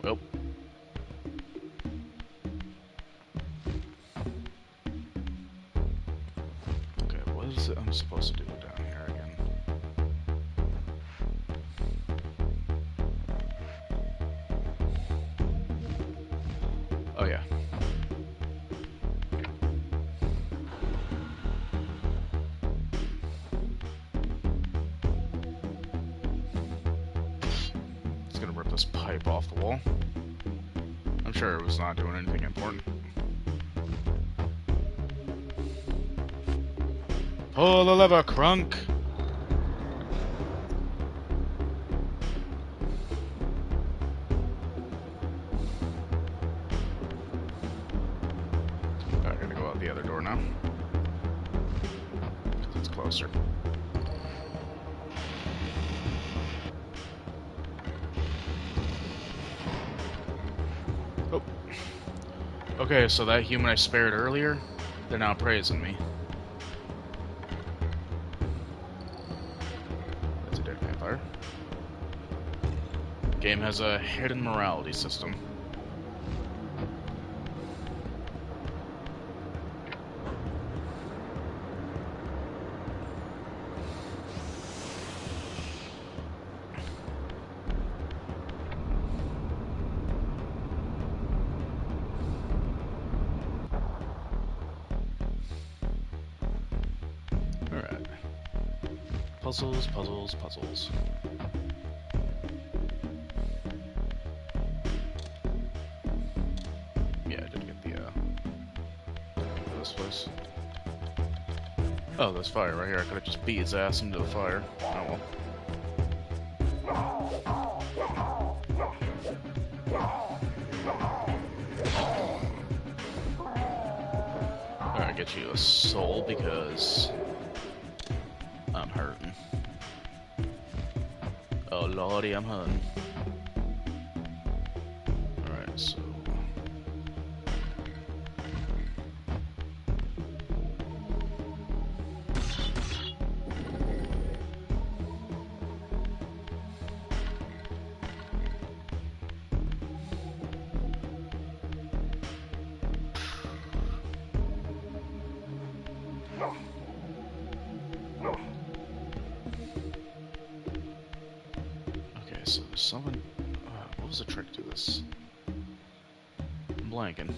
Well. Okay, what is it I'm supposed to do down here again? Oh yeah. It's gonna rip this pipe off the wall. I'm sure it was not doing anything important. Pull the lever, Crunk! I gotta go out the other door now. Because it's closer. Oh. Okay, so that human I spared earlier, they're now praising me. That's a dead vampire. Game has a hidden morality system. Alright. Puzzles, puzzles, puzzles. Yeah, I did get the, this place. Oh, there's fire right here. I could've just beat his ass into the fire. Oh well. Alright, get you a soul because I'm hurting. Oh lordy, I'm hurting. Alright, so... Something. What was the trick to this? I'm blanking.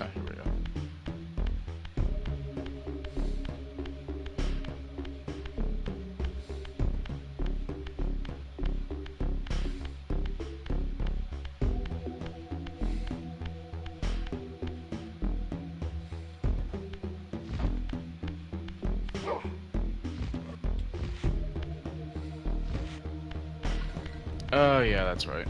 Ah, here we go. Oh, yeah, that's right.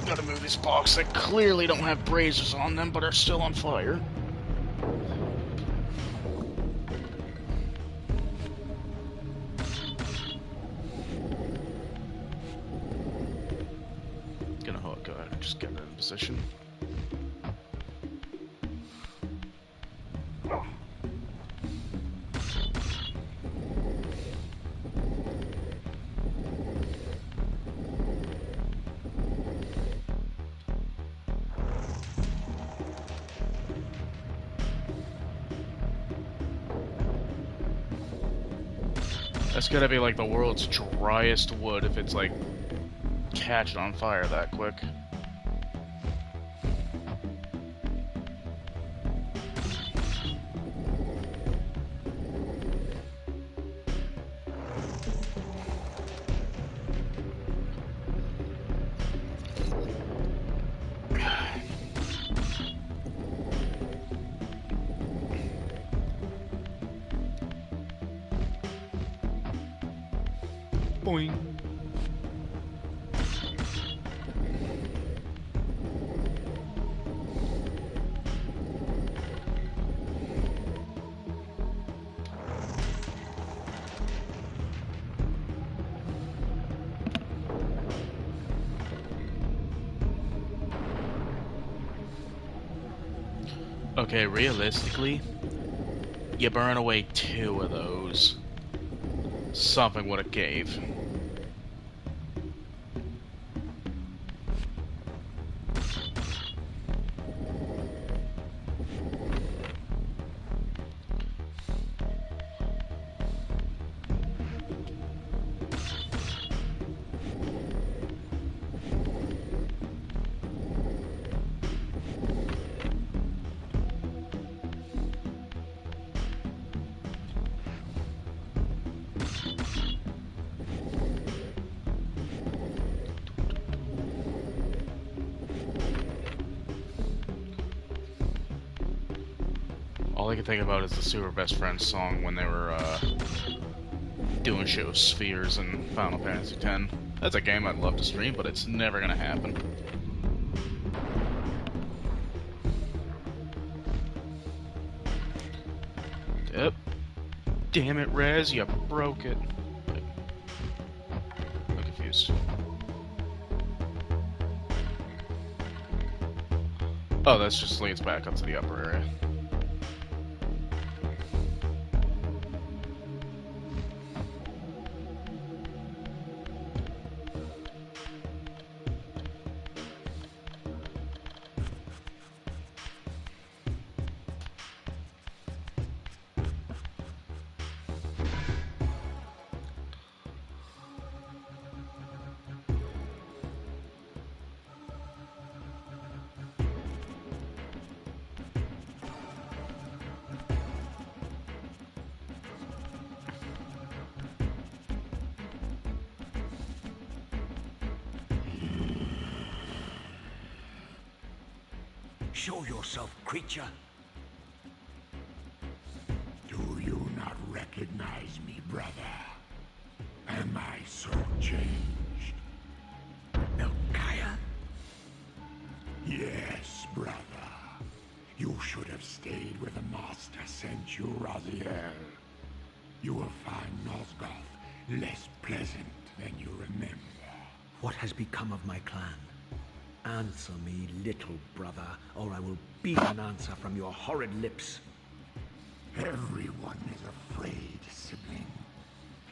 Gotta move these blocks that clearly don't have braziers on them, but are still on fire. Gonna hook, just get it in position. That's gotta be like the world's driest wood if it's like catching on fire that quick. Boing. Okay, realistically, you burn away 2 of those. Something would have gave. All I can think about is the Super Best Friends song when they were doing shit with spheres in Final Fantasy X. That's a game I'd love to stream, but it's never gonna happen. Yep. Damn it, Rez, you broke it. Wait. I'm confused. Oh, that's just leads back up to the upper area. Show yourself, creature. Do you not recognize me, brother? Am I so changed? Elkaya? Yes, brother. You should have stayed where the Master sent you, Raziel. You will find Nosgoth less pleasant than you remember. What has become of my clan? Answer me, little brother, or I will beat an answer from your horrid lips. Everyone is afraid, sibling.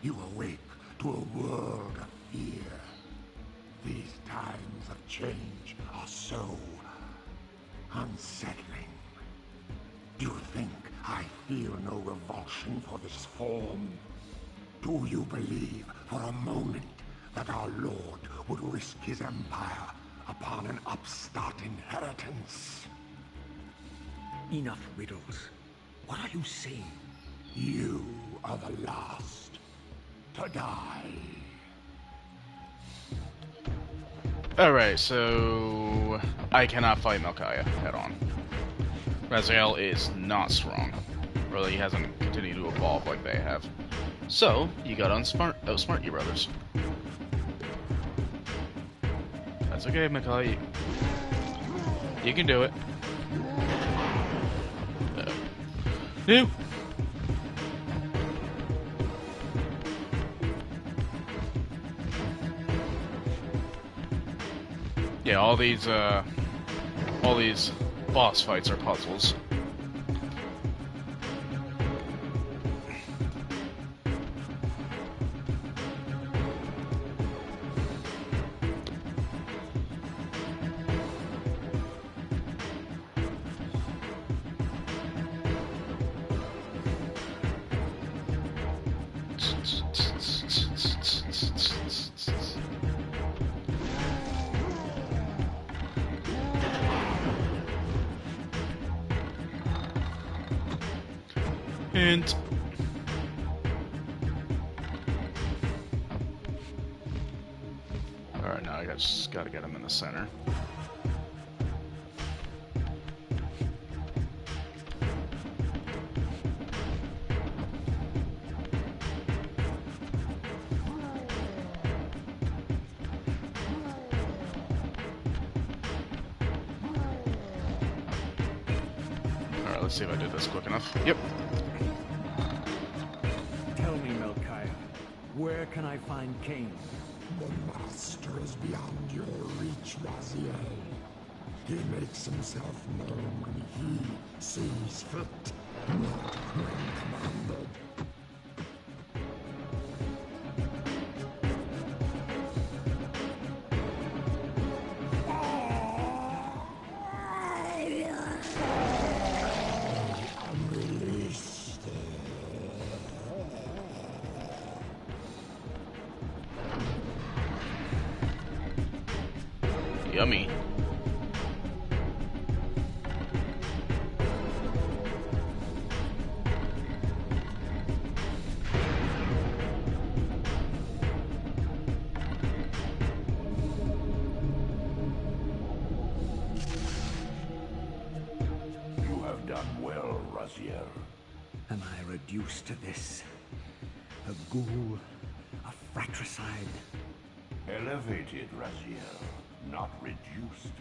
You awake to a world of fear. These times of change are so unsettling. Do you think I feel no revulsion for this form? Do you believe for a moment that our Lord would risk his empire upon an upstart inheritance? Enough riddles. What are you saying? You are the last to die. Alright, so I cannot fight Melchiah head on. Raziel is not strong. Really, he hasn't continued to evolve like they have. So, you gotta outsmart your brothers. That's okay, Melchiah. You can do it. No! Yeah, all these boss fights are puzzles. Hint. Alright, now I just gotta get him in the center. Alright, let's see if I did this quick enough. Yep. Tell me, Melchiah, where can I find Cain? The master is beyond your reach, Raziel. He makes himself known when he sees fit, not when commanded. Unreleased. Yummy. You have done well, Raziel. Am I reduced to this? A ghoul? A fratricide? Elevated, Raziel, not reduced.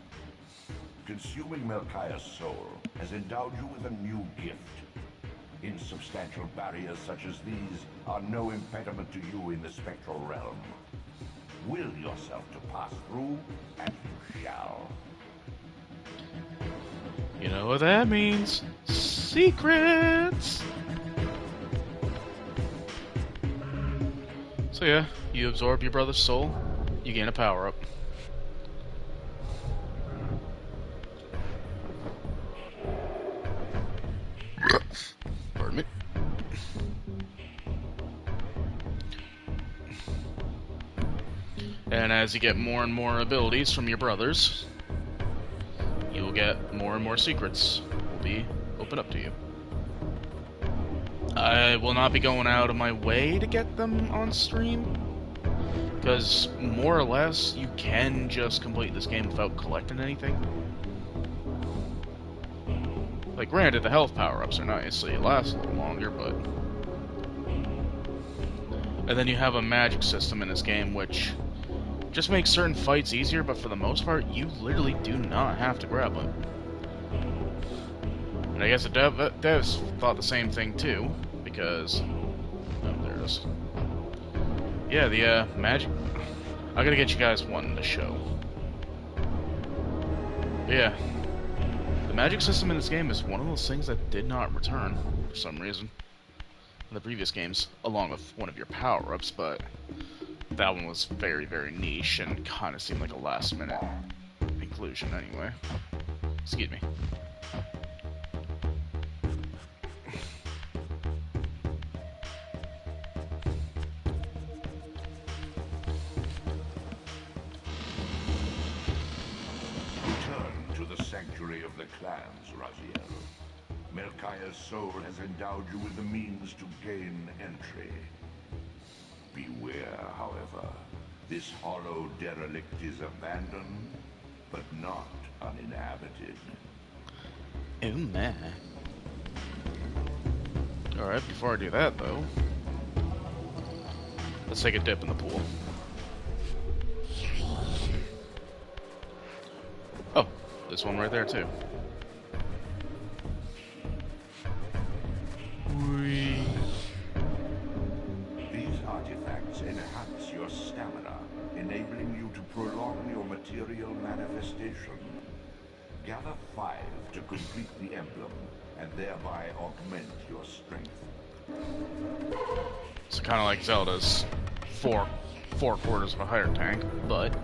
Consuming Melchiah's soul has endowed you with a new gift. Insubstantial barriers such as these are no impediment to you in the spectral realm. Will yourself to pass through, and you shall. You know what that means. Secrets! So yeah, you absorb your brother's soul, you gain a power-up. Pardon me. And as you get more and more abilities from your brothers, you will get more and more secrets will be open up to you. I will not be going out of my way to get them on stream, because more or less you can just complete this game without collecting anything. Like, granted, the health power-ups are nice, so you last a little longer, but... And then you have a magic system in this game, which just makes certain fights easier, but for the most part, you literally do not have to grab them. And I guess the devs thought the same thing too, because... Oh, there it is. Yeah, the magic. I gotta get you guys one to show. Yeah, the magic system in this game is one of those things that did not return for some reason in the previous games, along with one of your power-ups, but that one was very, very niche and kind of seemed like a last-minute inclusion anyway. Excuse me. Return to the sanctuary of the clans, Raziel. Melchiah's soul has endowed you with the means to gain entry. Beware, however. This hollow derelict is abandoned, but not uninhabited. Oh man. Alright, before I do that though, let's take a dip in the pool. Oh, this one right there too. Whee. These artifacts enhance your stamina, enabling you to prolong your material manifestation. Gather 5 to complete the emblem, and thereby augment your strength. So kind of like Zelda's four quarters of a higher tank, but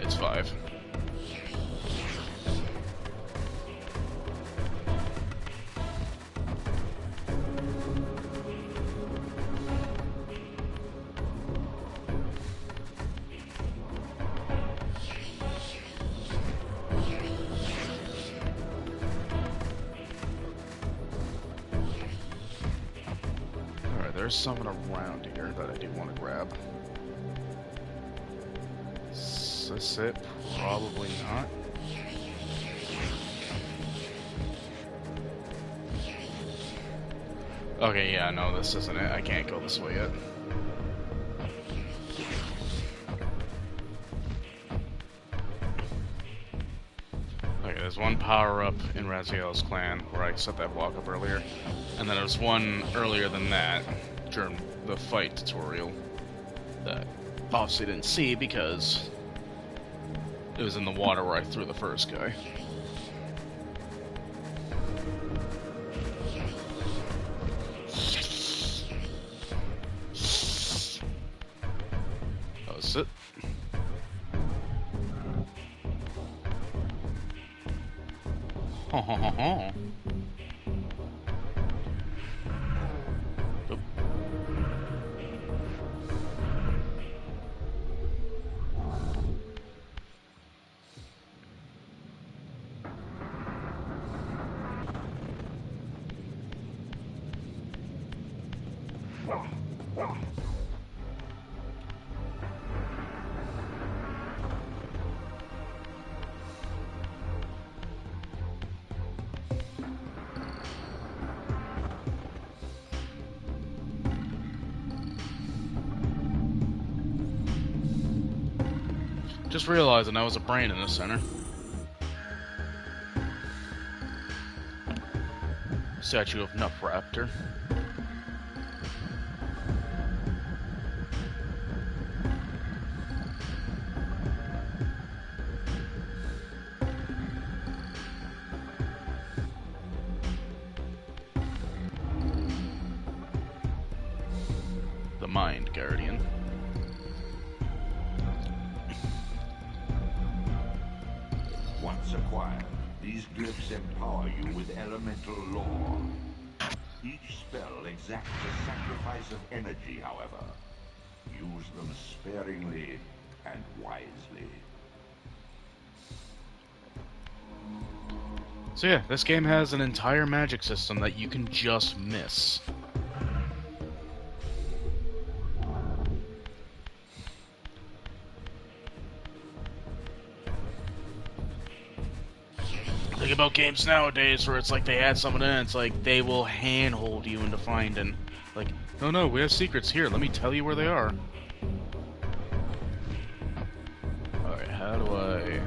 it's 5. There's someone around here that I do want to grab. Is this it? Probably not. Okay, yeah, no, this isn't it. I can't go this way yet. Okay, there's one power-up in Raziel's clan where I set that block up earlier. And then there's one earlier than that during the fight tutorial that obviously didn't see because it was in the water where I threw the first guy. That was it. Ho ho ho ho. Just realizing I was a brain in the center. Statue of Nupraptor. The Mind Guardian. Once acquired, these glyphs empower you with elemental lore. Each spell exacts a sacrifice of energy, however. Use them sparingly and wisely. So yeah, this game has an entire magic system that you can just miss. Think about games nowadays where it's like they add something in, it's like they will handhold you into finding. Like, no, we have secrets here, let me tell you where they are. Alright, how do I...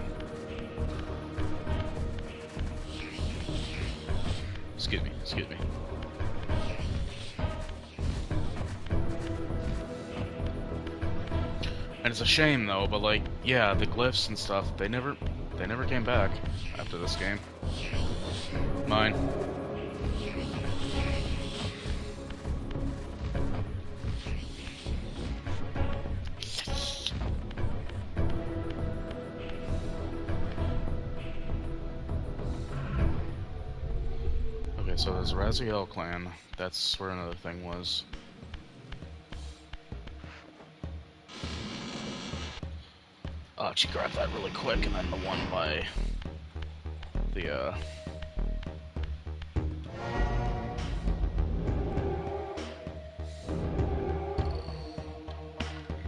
Excuse me. And it's a shame though, but like, yeah, the glyphs and stuff, they never came back after this game. Mine. Okay, so there's Raziel clan. That's where another thing was. I'll actually grab that really quick, and then the one by the,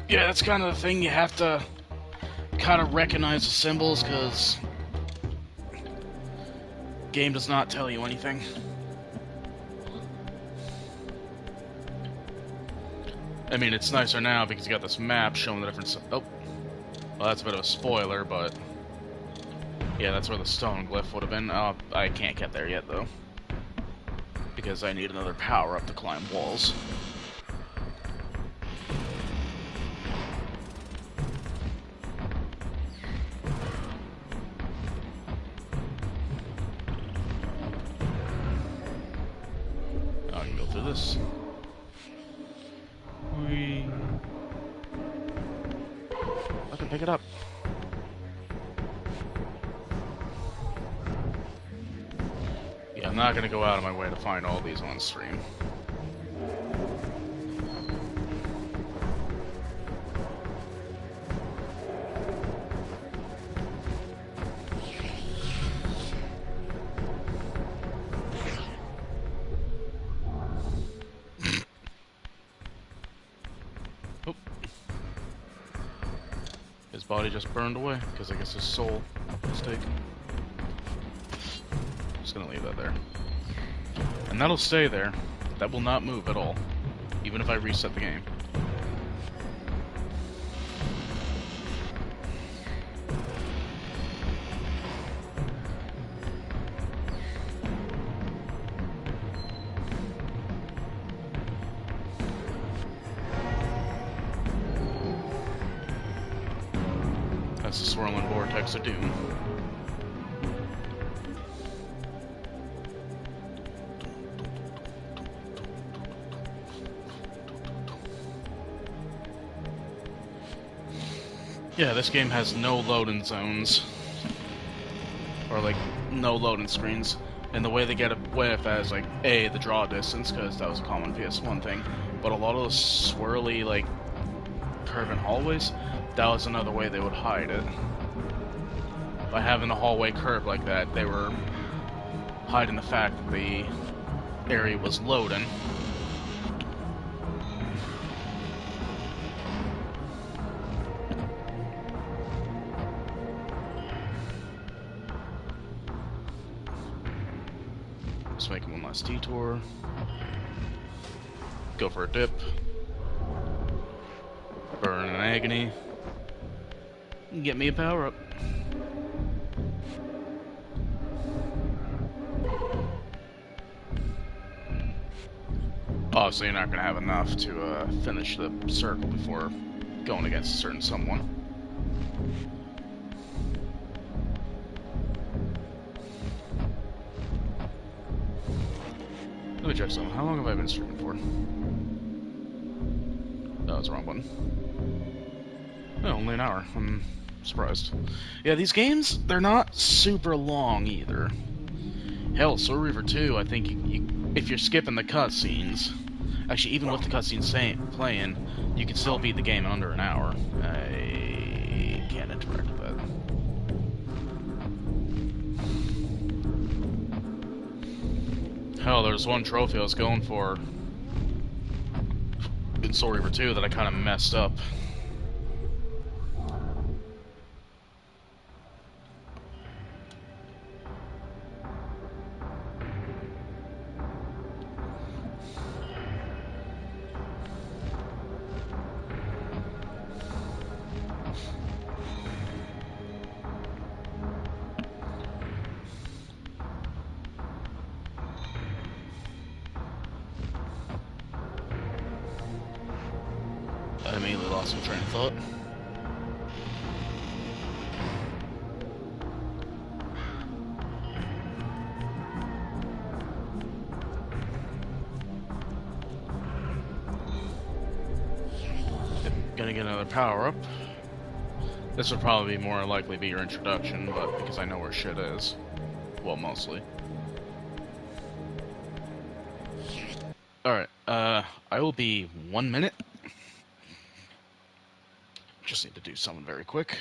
yeah, that's kind of the thing, you have to kind of recognize the symbols, because game does not tell you anything. I mean, it's nicer now because you got this map showing the different... Oh, well, that's a bit of a spoiler, but... Yeah, that's where the stone glyph would have been. I can't get there yet, though. Because I need another power-up to climb walls. I can go through this. Whee. I can pick it up. Yeah, I'm not gonna go out of my way to find all these on stream. Oh. His body just burned away, because I guess his soul was taken. Just gonna leave that there. And that'll stay there. That will not move at all, even if I reset the game. That's the swirling vortex of doom. Yeah, this game has no loading zones. Or, like, no loading screens. And the way they get away with that is, like, A, the draw distance, because that was a common PS1 thing. But a lot of those swirly, like, curving hallways, that was another way they would hide it. By having the hallway curved like that, they were hiding the fact that the area was loading. Just making one last detour. Go for a dip. Burn in agony. Get me a power up. Obviously, you're not going to have enough to finish the circle before going against a certain someone. Let me check something. How long have I been streaming for? Oh, that's the wrong button. Oh, only an hour. I'm surprised. Yeah, these games, they're not super long either. Hell, Soul Reaver 2, I think if you're skipping the cutscenes, actually, even with the cutscenes playing, you can still beat the game in under an hour. I can't interact with that. Hell, there's one trophy I was going for in Soul Reaver 2 that I kind of messed up. I immediately lost my train of thought. another power-up. This would probably more likely be your introduction, but because I know where shit is. Well, mostly. Alright, I will be 1 minute. Just need to do something very quick.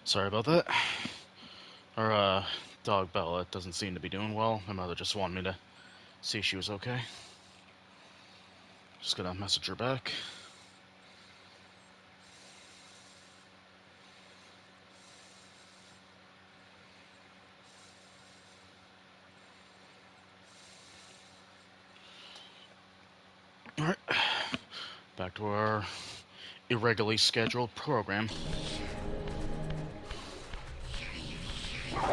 Sorry about that. Our, dog Bella doesn't seem to be doing well. My mother just wanted me to see if she was okay. Just gonna message her back. Alright. Back to our irregularly scheduled program.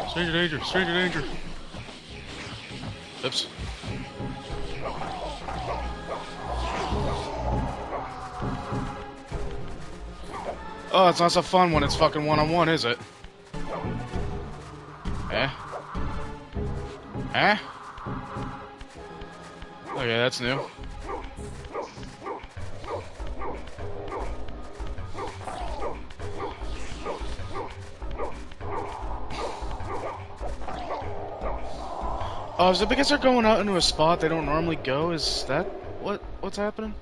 Stranger danger! Stranger danger! Oops. Oh, it's not so fun when it's fucking one-on-one, is it? Eh? Eh? Okay, that's new. Oh, is it because they're going out into a spot they don't normally go? Is that what's happening?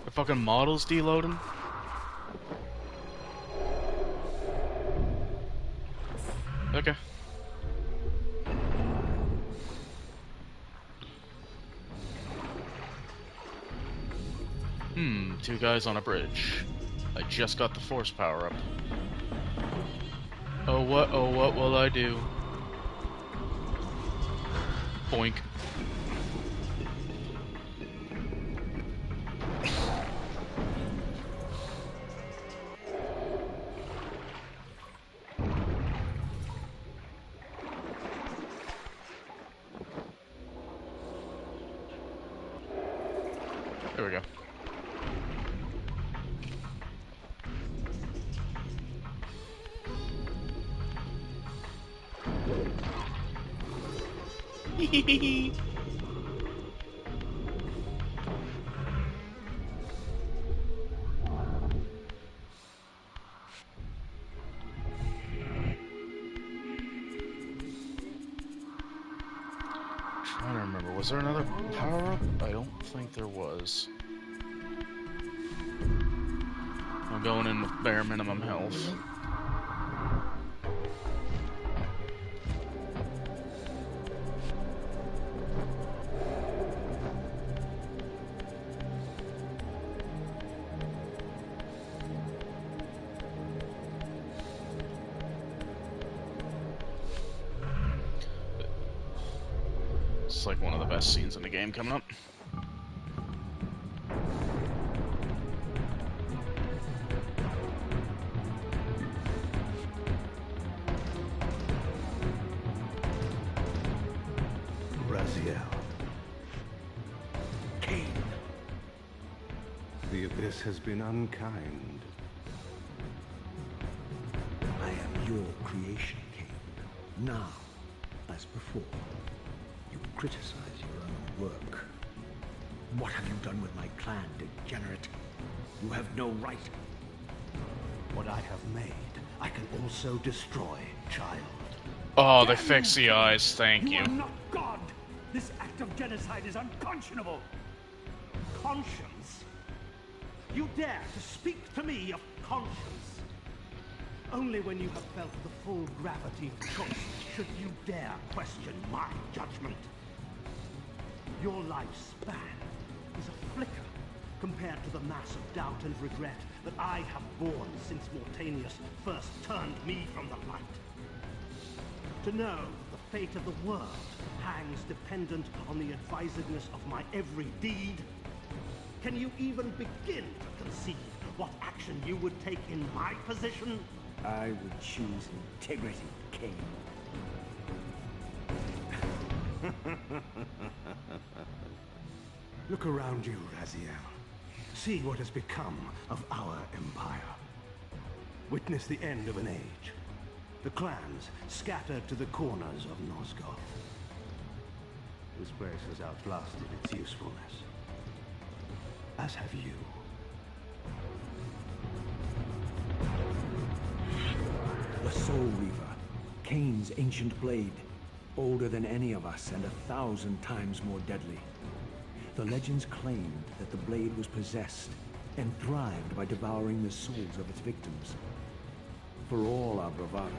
The fucking model's deloading? Okay. Two guys on a bridge. I just got the force power up. Oh what will I do? Boink. There we go. Hehehe. Trying to remember, was there another power-up? I don't think there was. I'm going in with bare minimum health. It's like one of the best scenes in the game coming up. Raziel. Cain. The Abyss has been unkind. I am your creation, Cain. Now, as before, you criticize your own work. What have you done with my clan, degenerate? You have no right. What I have made, I can also destroy, child. Oh, they fixed the eyes, thank you. You are not God! This act of genocide is unconscionable! Conscience? You dare to speak to me of conscience? Only when you have felt the full gravity of choice should you dare question my judgment. Your lifespan is a flicker compared to the mass of doubt and regret that I have borne since Mortanius first turned me from the light. To know the fate of the world hangs dependent on the advisedness of my every deed. Can you even begin to conceive what action you would take in my position? I would choose integrity, Cain. Look around you, Raziel. See what has become of our empire. Witness the end of an age. The clans scattered to the corners of Nosgoth. This place has outlasted its usefulness. As have you. The Soul Reaver, Cain's ancient blade, older than any of us and 1,000 times more deadly. The legends claimed that the blade was possessed and thrived by devouring the souls of its victims. For all our bravado,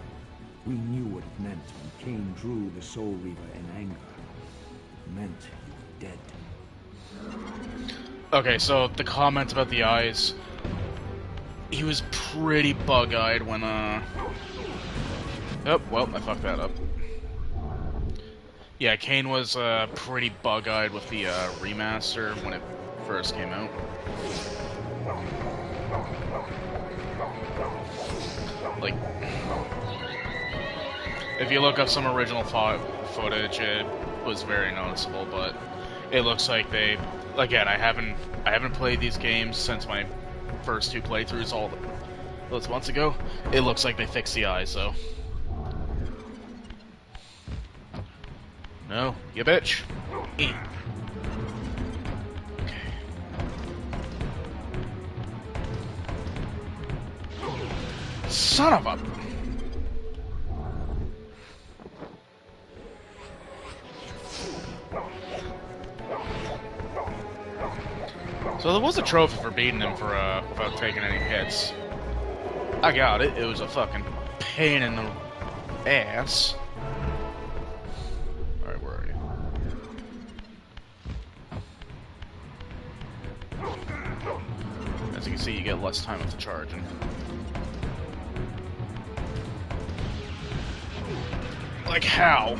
we knew what it meant when Cain drew the Soul Reaver in anger. It meant he was dead. Okay, so the comment about the eyes. He was pretty bug-eyed when, Oh, well, I fucked that up. Yeah, Cain was, pretty bug-eyed with the, remaster when it first came out. Like, if you look up some original footage, it was very noticeable, but it looks like they... Again, I haven't played these games since my first two playthroughs all those months ago. It looks like they fixed the eyes, though. No, you bitch. Eat. Okay. Son of a... So there was a trophy for beating him for, without taking any hits. I got it. It was a fucking pain in the ass. Alright, where are you? As you can see, you get less time with the charging. Like how?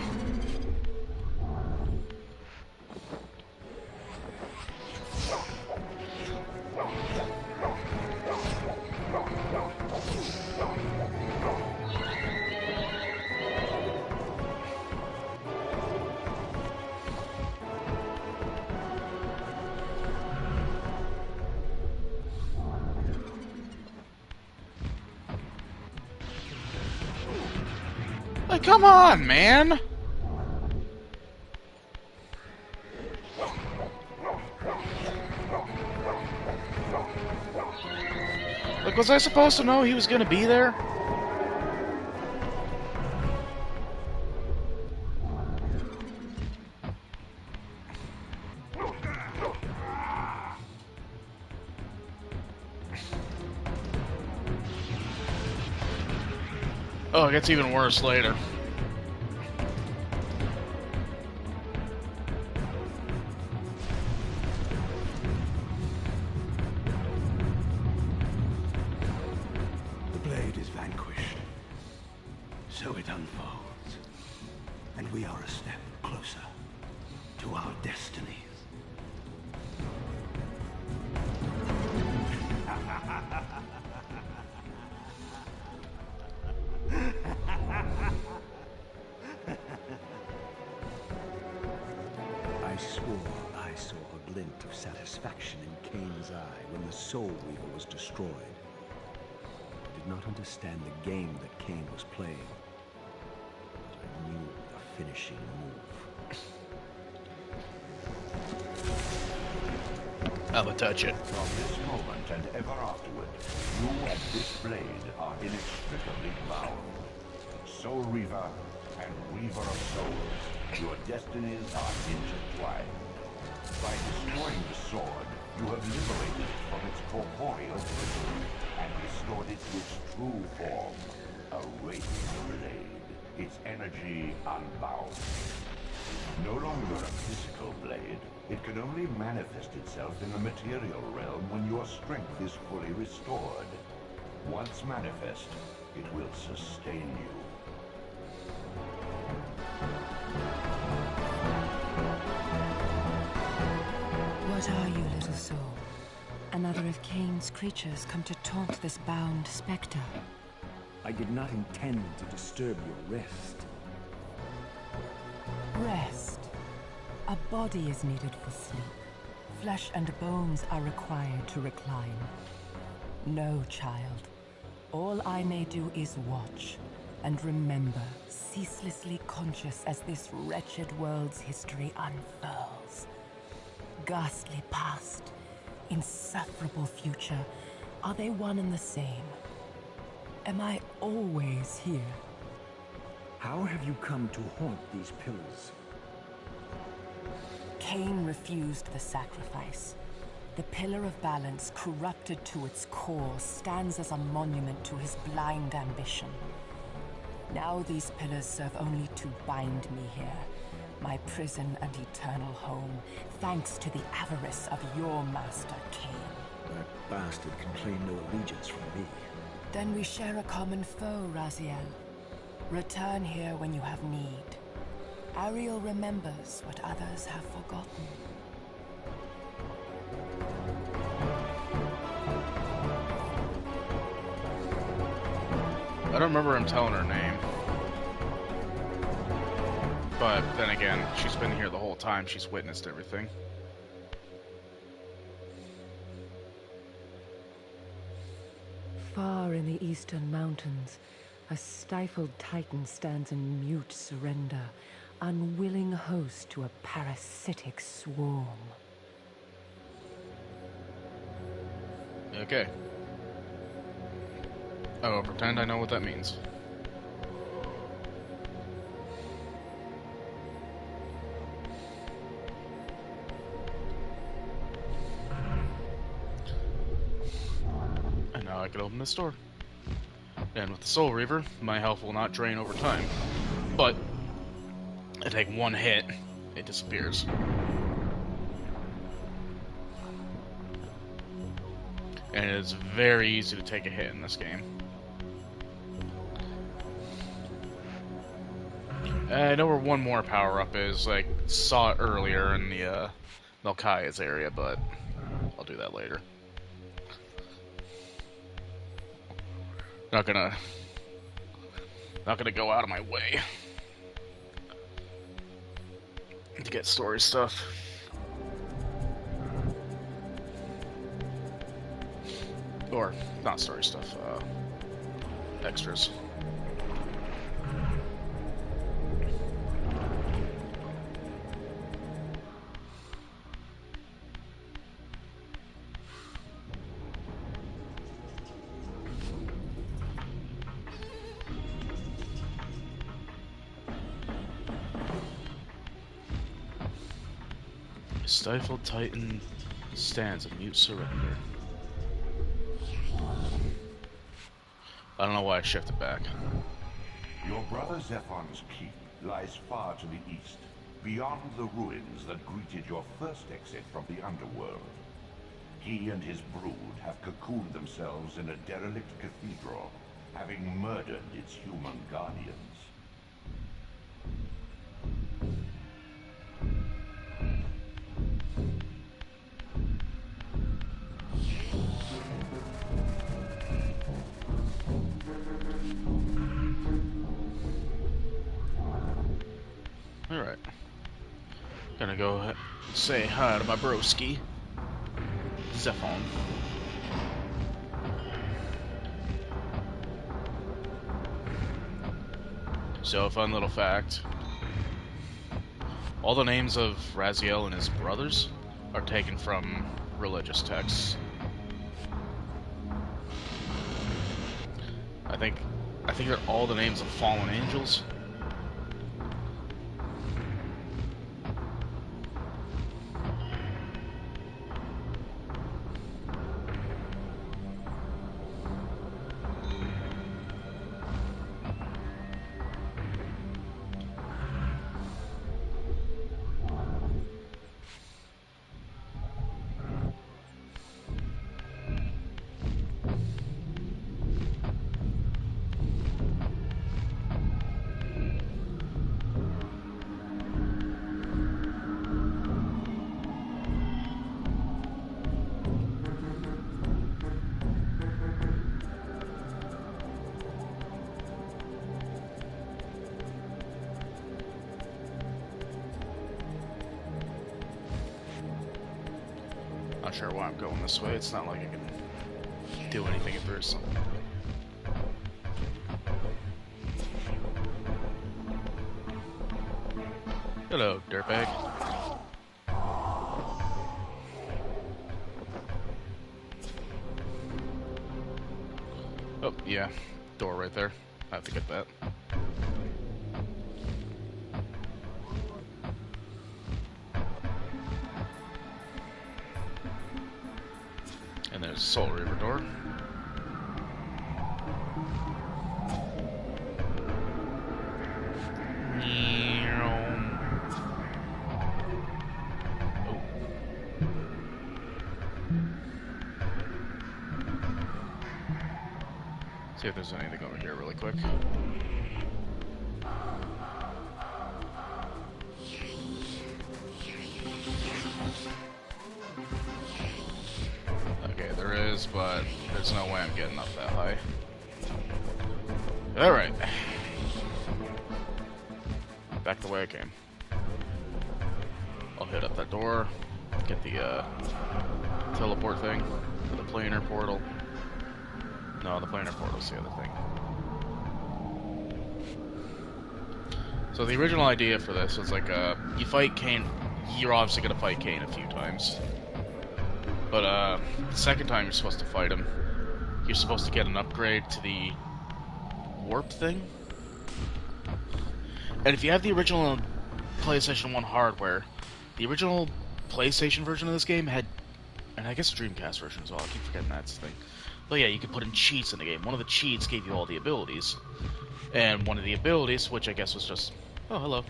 Like, come on, man! Like, was I supposed to know he was gonna be there? Oh, it gets even worse later. The blade is vanquished. So it unfolds. And we are a step closer to our destinies. swore I saw a glint of satisfaction in Cain's eye when the Soul Reaver was destroyed. I did not understand the game that Cain was playing, but I knew the finishing move. I would touch it. From this moment and ever afterward, you and this blade are inextricably bound. Soul Reaver and Reaver of Souls, your destinies are intertwined. By destroying the sword, you have liberated it from its corporeal prison and restored it to its true form, a wraith blade, its energy unbound. No longer a physical blade, it can only manifest itself in the material realm when your strength is fully restored. Once manifest, it will sustain you. What are you, little soul? Another of Cain's creatures come to taunt this bound spectre. I did not intend to disturb your rest. Rest. A body is needed for sleep. Flesh and bones are required to recline. No, child. All I may do is watch and remember, ceaselessly conscious as this wretched world's history unfurls. Ghastly past, insufferable future, are they one and the same? Am I always here? How have you come to haunt these pillars? Cain refused the sacrifice. The Pillar of Balance, corrupted to its core, stands as a monument to his blind ambition. Now these pillars serve only to bind me here, my prison and eternal home, thanks to the avarice of your master, Cain. That bastard can claim no allegiance from me. Then we share a common foe, Raziel. Return here when you have need. Ariel remembers what others have forgotten. I don't remember him telling her name. But then again, she's been here the whole time. She's witnessed everything. Far in the eastern mountains, a stifled titan stands in mute surrender, unwilling host to a parasitic swarm. Okay. I will pretend I know what that means. And now I can open this door. And with the Soul Reaver, my health will not drain over time. But I take one hit, it disappears. And it is very easy to take a hit in this game. I know where one more power-up is. I saw it earlier in the Melchiah's area, but I'll do that later. Not gonna go out of my way to get story stuff. Or, not story stuff, extras. Stifled Titan stands in mute surrender. I don't know why I shifted back. Your brother Zephon's keep lies far to the east, beyond the ruins that greeted your first exit from the underworld. He and his brood have cocooned themselves in a derelict cathedral, having murdered its human guardians. Gonna go say hi to my broski, Zephon. So, a fun little fact. All the names of Raziel and his brothers are taken from religious texts. I think they're all the names of fallen angels. Not sure why I'm going this way. It's not like I can do anything if there's something. Hello, dirtbag. Oh, yeah. Door right there. I have to get that. And there's a Soul Reaver door. Oh. See if there's anything over here really quick. Okay, there is, but there's no way I'm getting up that high. Alright. Back the way I came. I'll hit up that door, get the teleport thing, to the planar portal. No, the planar portal's the other thing. So the original idea for this was like, you fight Kain, you're obviously gonna fight Kain a few times. But, the second time you're supposed to fight him, you're supposed to get an upgrade to the warp thing. And if you have the original PlayStation 1 hardware, the original PlayStation version of this game had, and I guess the Dreamcast version as well, I keep forgetting that's the thing. But yeah, you could put in cheats in the game. One of the cheats gave you all the abilities. And one of the abilities, which I guess was just, oh, hello.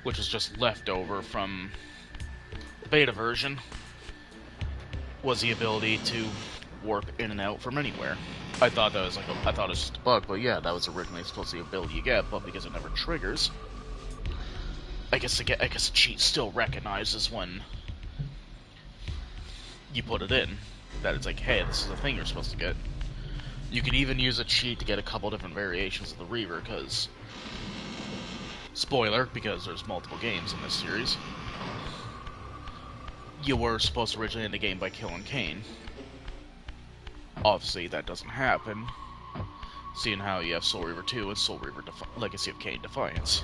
Which was just left over from the beta version, was the ability to warp in and out from anywhere. I thought that was like I thought it was just a bug, but yeah, that was originally supposed to be the ability you get, but because it never triggers, I guess the cheat still recognizes when you put it in, that it's like, hey, this is the thing you're supposed to get. You could even use a cheat to get a couple different variations of the Reaver, because, spoiler, because there's multiple games in this series, you were supposed to originally end the game by killing Kain. Obviously, that doesn't happen, seeing how you have Soul Reaver 2 and Soul Reaver Legacy of Kain Defiance.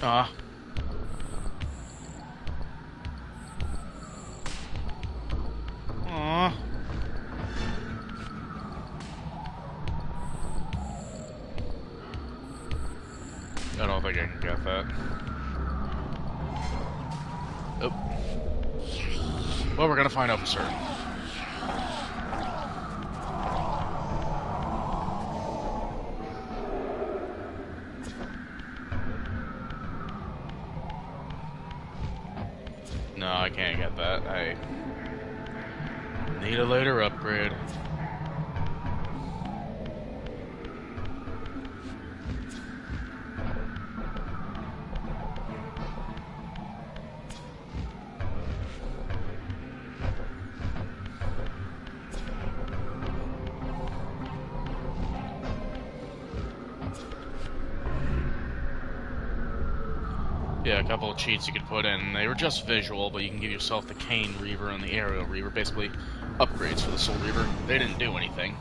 I don't think I can get that. Oh. Well, we're gonna find out for certain. No, I can't get that. I need a later upgrade. Yeah, a couple of cheats you could put in. They were just visual, but you can give yourself the Cane Reaver and the Aerial Reaver, basically upgrades for the Soul Reaver. They didn't do anything.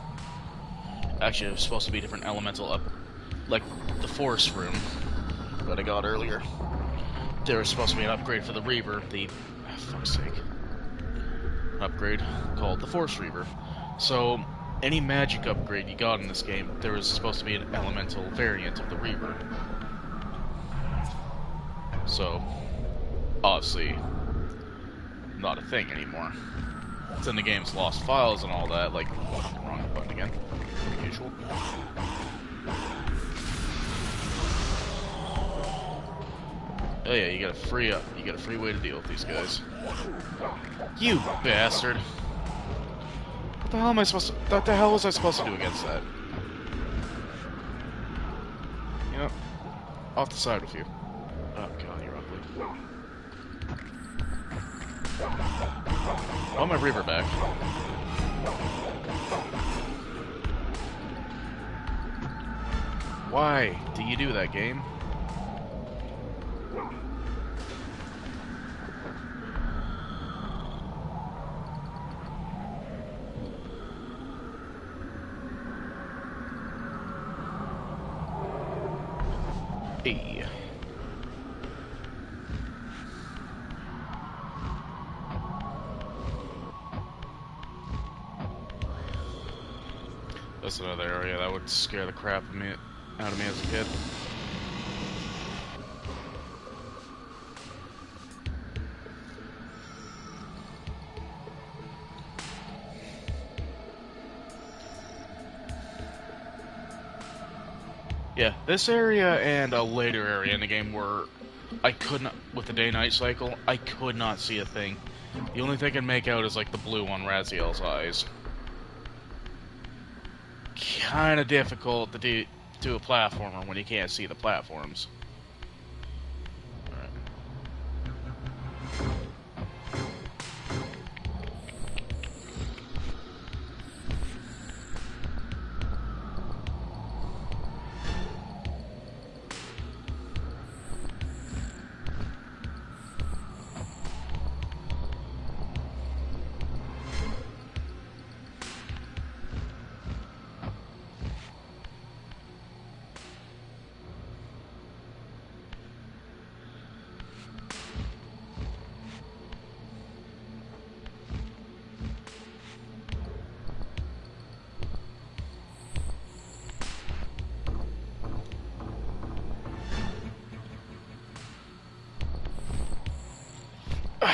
Actually, it was supposed to be different elemental like the Forest Room that I got earlier. There was supposed to be an upgrade for the Reaver, fuck's sake. Upgrade called the Force Reaver. So, any magic upgrade you got in this game, there was supposed to be an elemental variant of the Reaver. So, obviously, not a thing anymore. It's in the game's lost files and all that, like, fucking wrong button again, like usual. Oh yeah, you got a free way to deal with these guys. You bastard! What the hell am I supposed to? What the hell was I supposed to do against that? You know, off the side with you. Oh god, you're ugly. I want my Reaver back. Why do you do that, game? Hey. That's another area that would scare the crap out of me as a kid. Yeah, this area and a later area in the game where I could not, with the day-night cycle, I could not see a thing. The only thing I can make out is like the blue on Raziel's eyes. Kinda difficult to do a platformer when you can't see the platforms. Alright.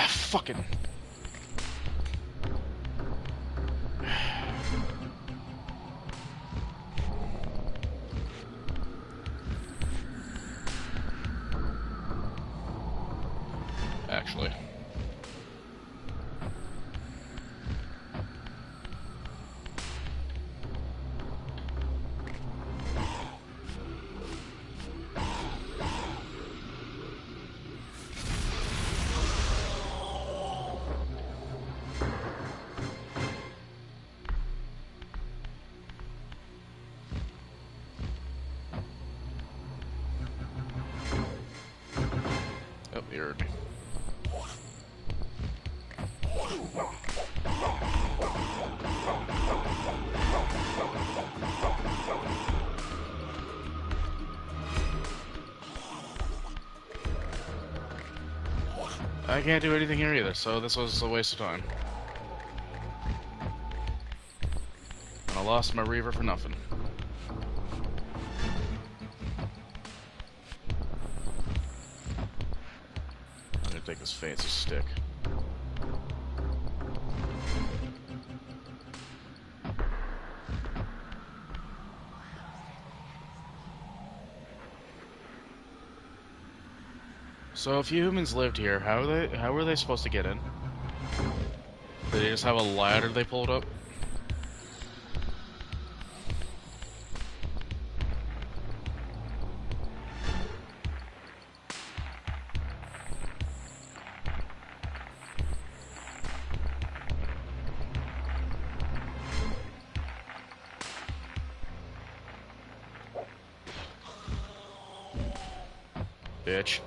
Fucking. Actually. Oh, you heard me. I can't do anything here either, so this was a waste of time. And I lost my Reaver for nothing. I'm gonna take this fancy stick. So if humans lived here, how were they supposed to get in? Did they just have a ladder they pulled up? Bitch.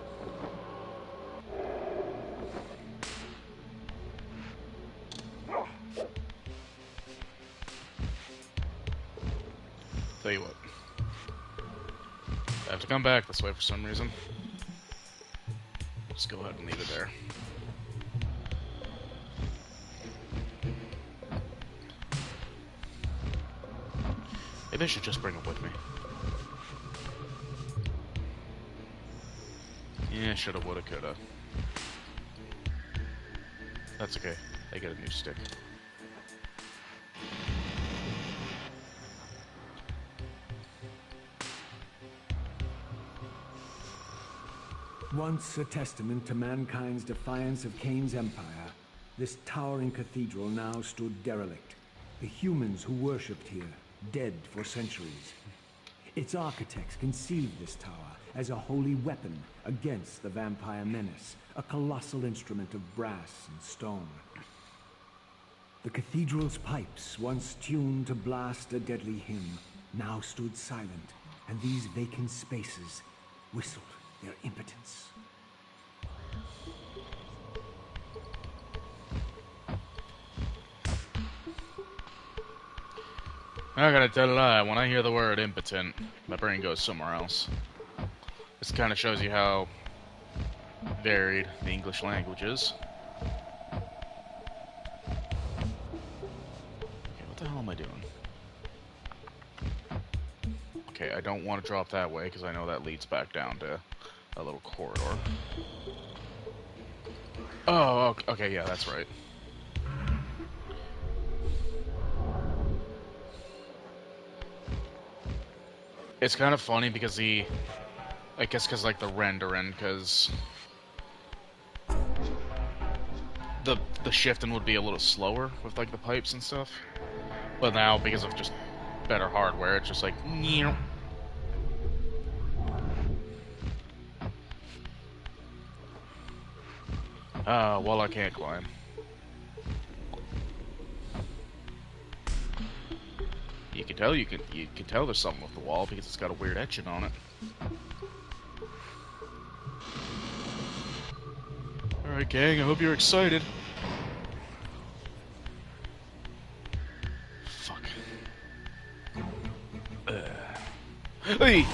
Tell you what. I have to come back this way for some reason. Just go ahead and leave it there. Maybe I should just bring it with me. Yeah, shoulda, woulda, coulda. That's okay. I get a new stick. Once a testament to mankind's defiance of Cain's empire, this towering cathedral now stood derelict. The humans who worshipped here, dead for centuries. Its architects conceived this tower as a holy weapon against the vampire menace, a colossal instrument of brass and stone. The cathedral's pipes, once tuned to blast a deadly hymn, now stood silent, and these vacant spaces whistled their impotence. I gotta tell a lie, when I hear the word impotent, my brain goes somewhere else. This kind of shows you how varied the English language is. Okay, what the hell am I doing? Okay, I don't want to drop that way, because I know that leads back down to a little corridor. Oh, okay, yeah, that's right. It's kind of funny because I guess because like the rendering, because the shifting would be a little slower with like the pipes and stuff. But now, because of just better hardware, it's just like, meow. Well, I can't climb. You can tell there's something with the wall because it's got a weird etching on it. Alright, gang, I hope you're excited. Fuck. Hey!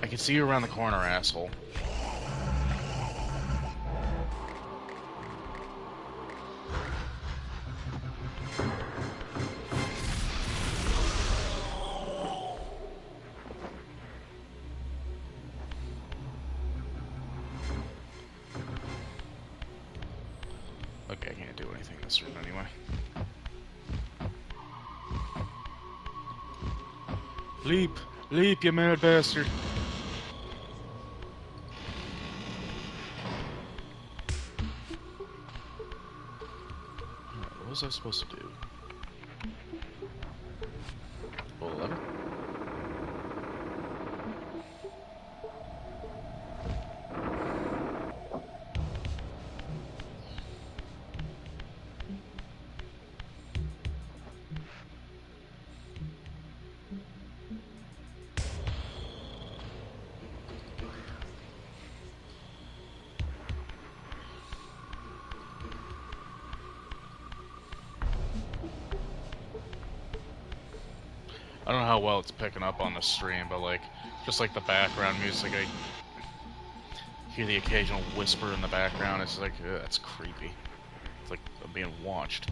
I can see you around the corner, asshole. Okay, I can't do anything this room anyway. Leap! Leap, you mad bastard! Alright, what was I supposed to do? Pull the lever? I don't know how well it's picking up on the stream, but like, just like the background music, I hear the occasional whisper in the background. It's like, ugh, that's creepy. It's like I'm being watched.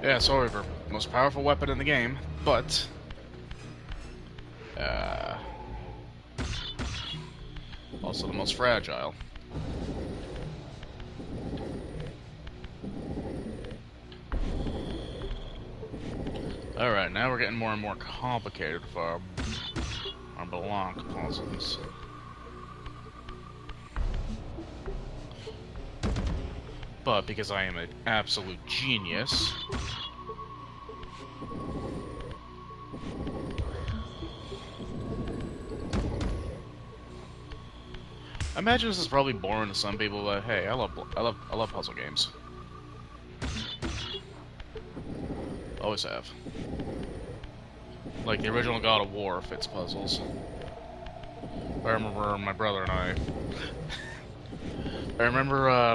Yeah, sorry, Reaver. Most powerful weapon in the game, but Uh, also the most fragile. Alright, now we're getting more and more complicated for our Blanc puzzles. But because I am an absolute genius, I imagine this is probably boring to some people, but hey, I love puzzle games. Always have. Like the original God of War fits puzzles. I remember my brother and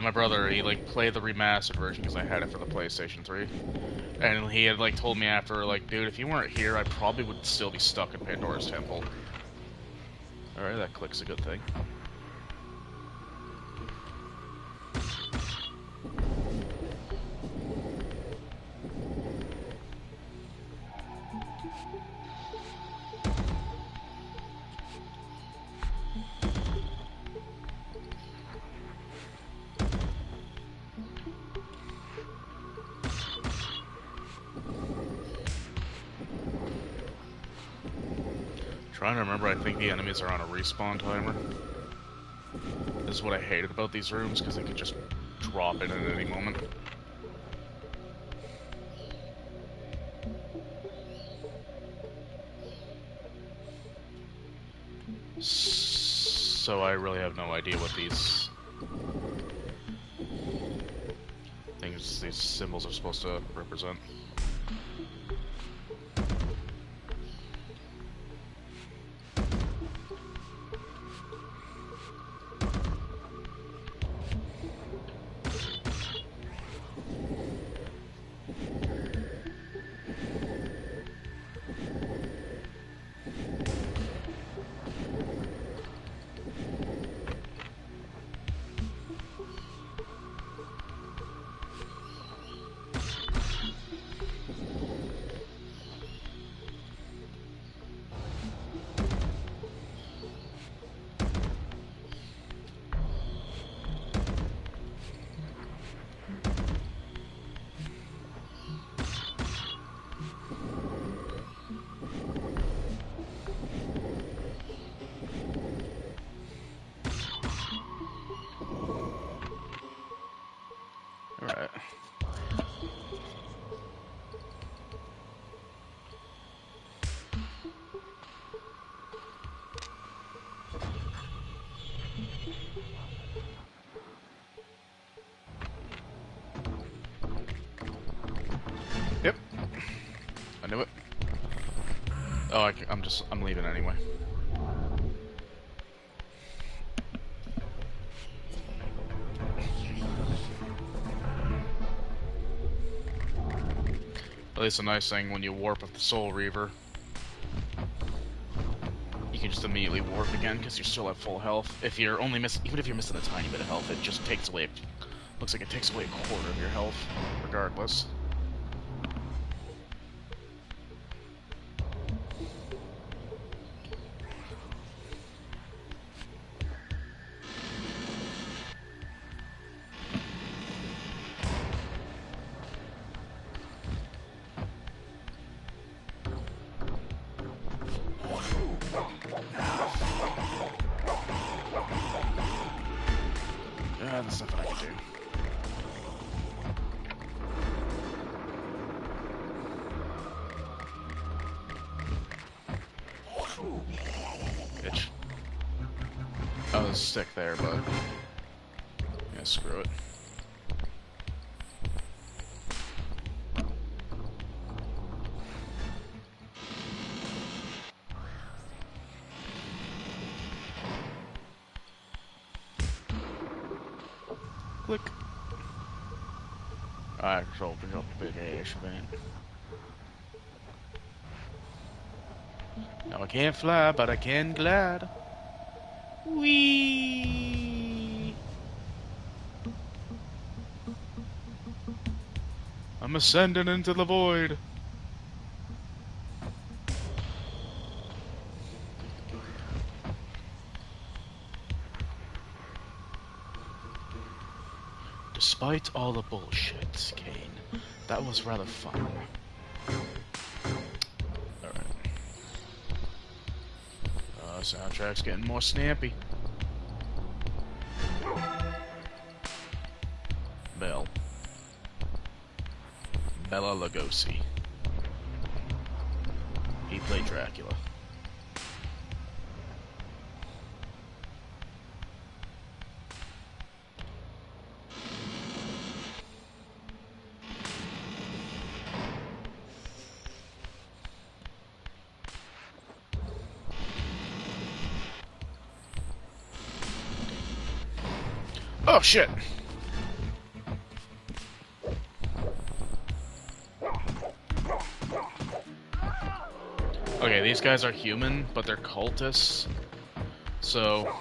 my brother, he like played the remastered version because I had it for the PlayStation 3. And he had like told me after, like, dude, if you weren't here, I probably would still be stuck in Pandora's Temple. Alright, that click's a good thing. Trying to remember, I think the enemies are on a respawn timer. This is what I hated about these rooms, because they could just drop in at any moment. So I really have no idea what these things, these symbols are supposed to represent. Alright. Yep. I knew it. Oh, I'm leaving anyway. At least a nice thing when you warp with the Soul Reaver, you can just immediately warp again because you're still at full health. If you're only even if you're missing a tiny bit of health, it just takes away. Looks like it takes away a quarter of your health, regardless. That's nothing I can do. Bitch. Oh, there's a stick there, but yeah, screw it. Click. Alright, just open up a big ass event. Now I can't fly, but I can glide. Whee! I'm ascending into the void. Despite all the bullshit, Kane, that was rather fun. Alright. Soundtrack's getting more snappy. Belle. Bela Lugosi. He played Dracula. Oh shit! Okay, these guys are human, but they're cultists. So,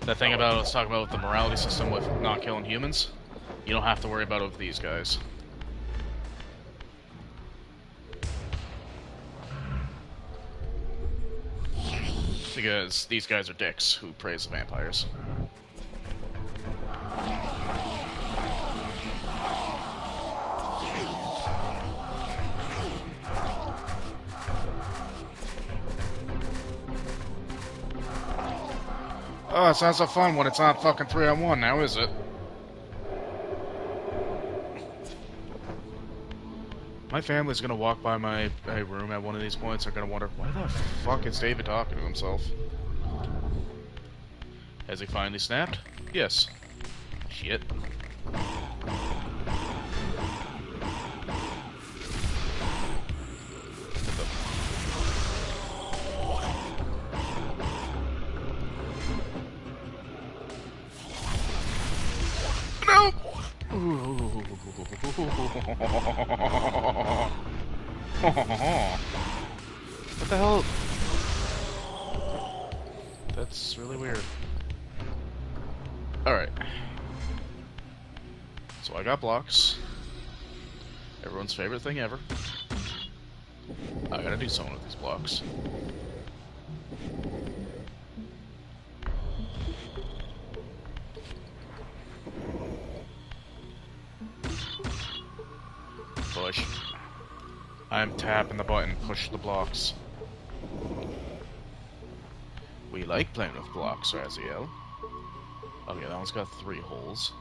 that thing about I was talking about with the morality system with not killing humans, you don't have to worry about it with these guys. Because these guys are dicks who praise the vampires. Oh, it sounds so fun when it's not fucking 3-on-1 now, is it? My family's gonna walk by my room at one of these points. They're gonna wonder, why the fuck is David talking to himself? Has he finally snapped? Yes. Shit. No! What the hell? That's really weird. Alright. So I got blocks. Everyone's favorite thing ever. I gotta do something with these blocks. Push. I'm tapping the button, push the blocks. We like playing with blocks, Raziel. Okay, that one's got 3 holes.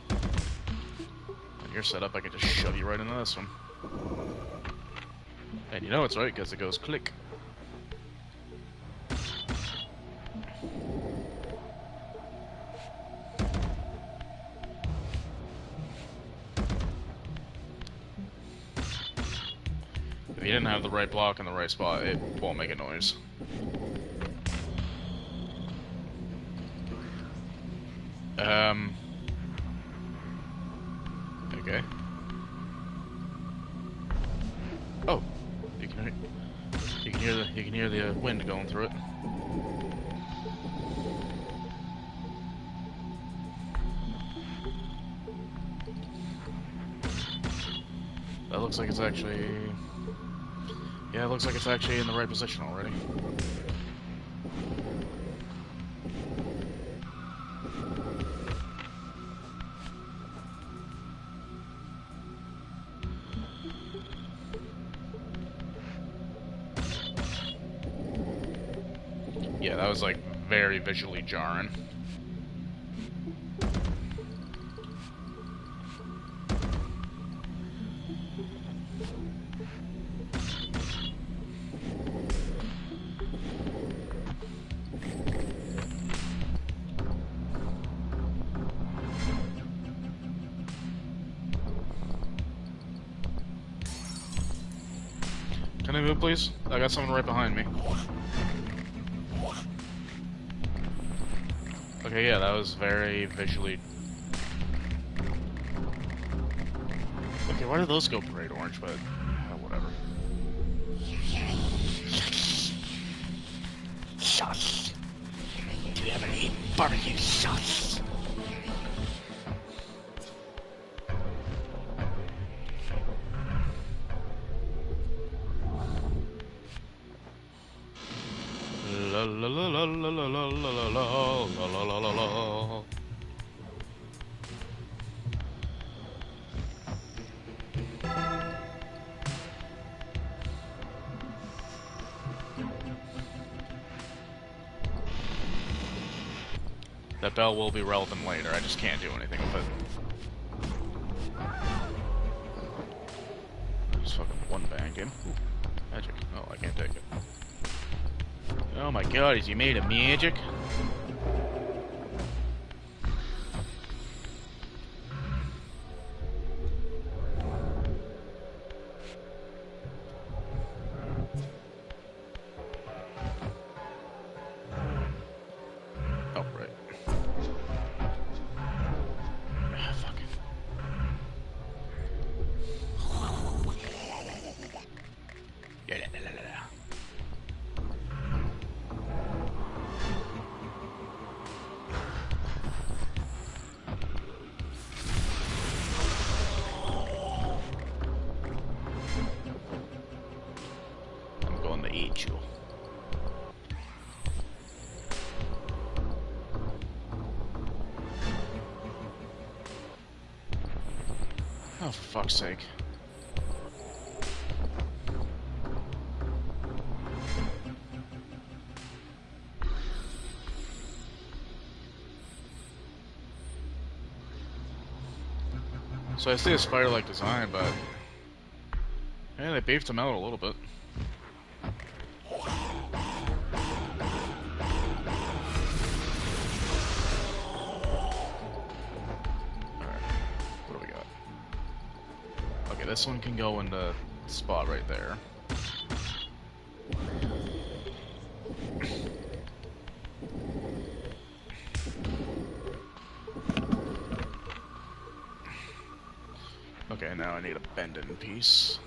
When you're set up, I can just shove you right into this one. And you know it's right, because it goes click. If you didn't have the right block in the right spot, it won't make a noise. Okay. Oh, you can hear the wind going through it. That looks like it's actually... Yeah, it looks like it's actually in the right position already. Yeah, that was like very visually jarring. Can I move, please? I got someone right behind me. Okay, yeah, that was very visually... Okay, why did those go bright orange, but... whatever. Sauce. Do you ever eat barbecue sauce? La la la la la la la That bell will be relevant later, I just can't do anything with it. Just fucking one bang him. Ooh, magic. Oh, I can't take it. Oh my god, is he made of magic? Oh, right. Ah, fuck. Yeah, la, la, la, la. I'm going to eat you. Oh, for fuck's sake. So I see a spider-like design, but yeah, they beefed him out a little bit. Alright, what do we got? Okay, this one can go in the spot right there. Okay, now I need a bending piece.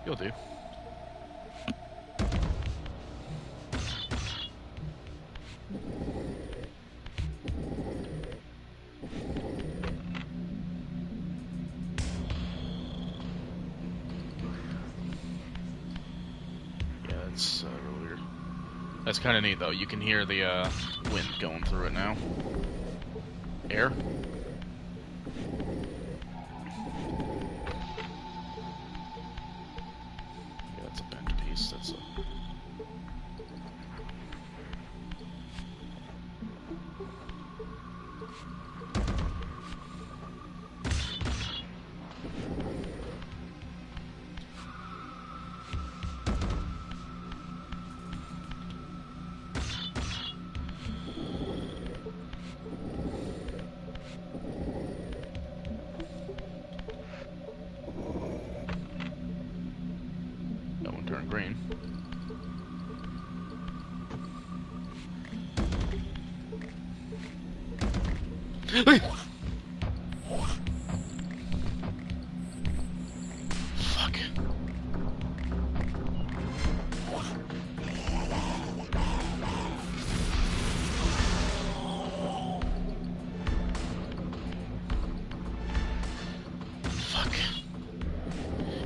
You'll do. Yeah, that's really weird. That's kind of neat, though. You can hear the wind going through it now. Air? Yeah, that's a bend piece. That's a... That one turned green. Fuck. Fuck.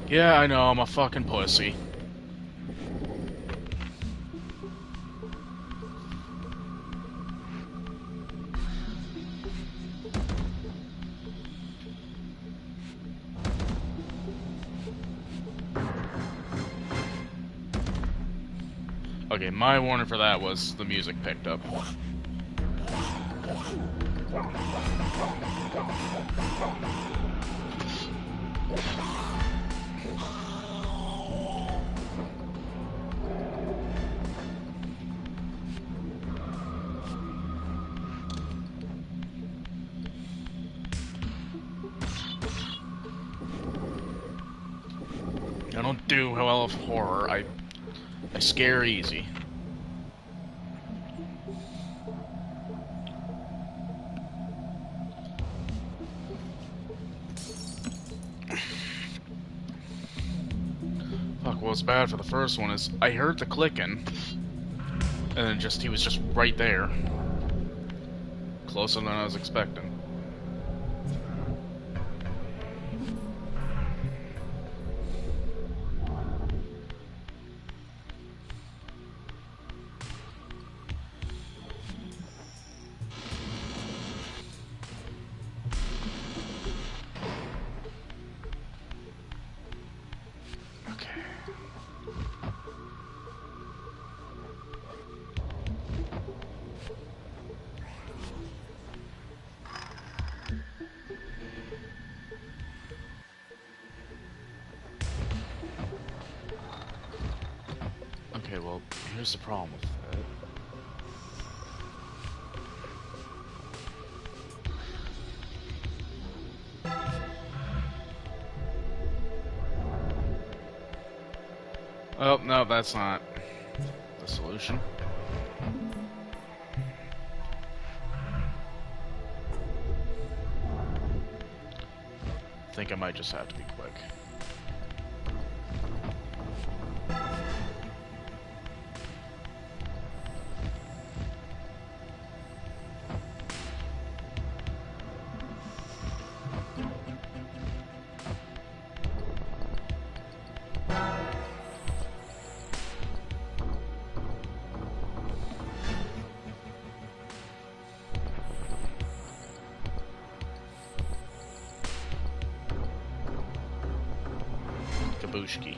Yeah, I know, I'm a fucking pussy. Okay, my warning for that was the music picked up. I don't do well with horror. I scare easy. Fuck, what's bad for the first one is I heard the clicking, and then he was just right there. Closer than I was expecting. here's the problem with that. Oh, no, that's not the solution. I think I might just have to be quick. Kabushki.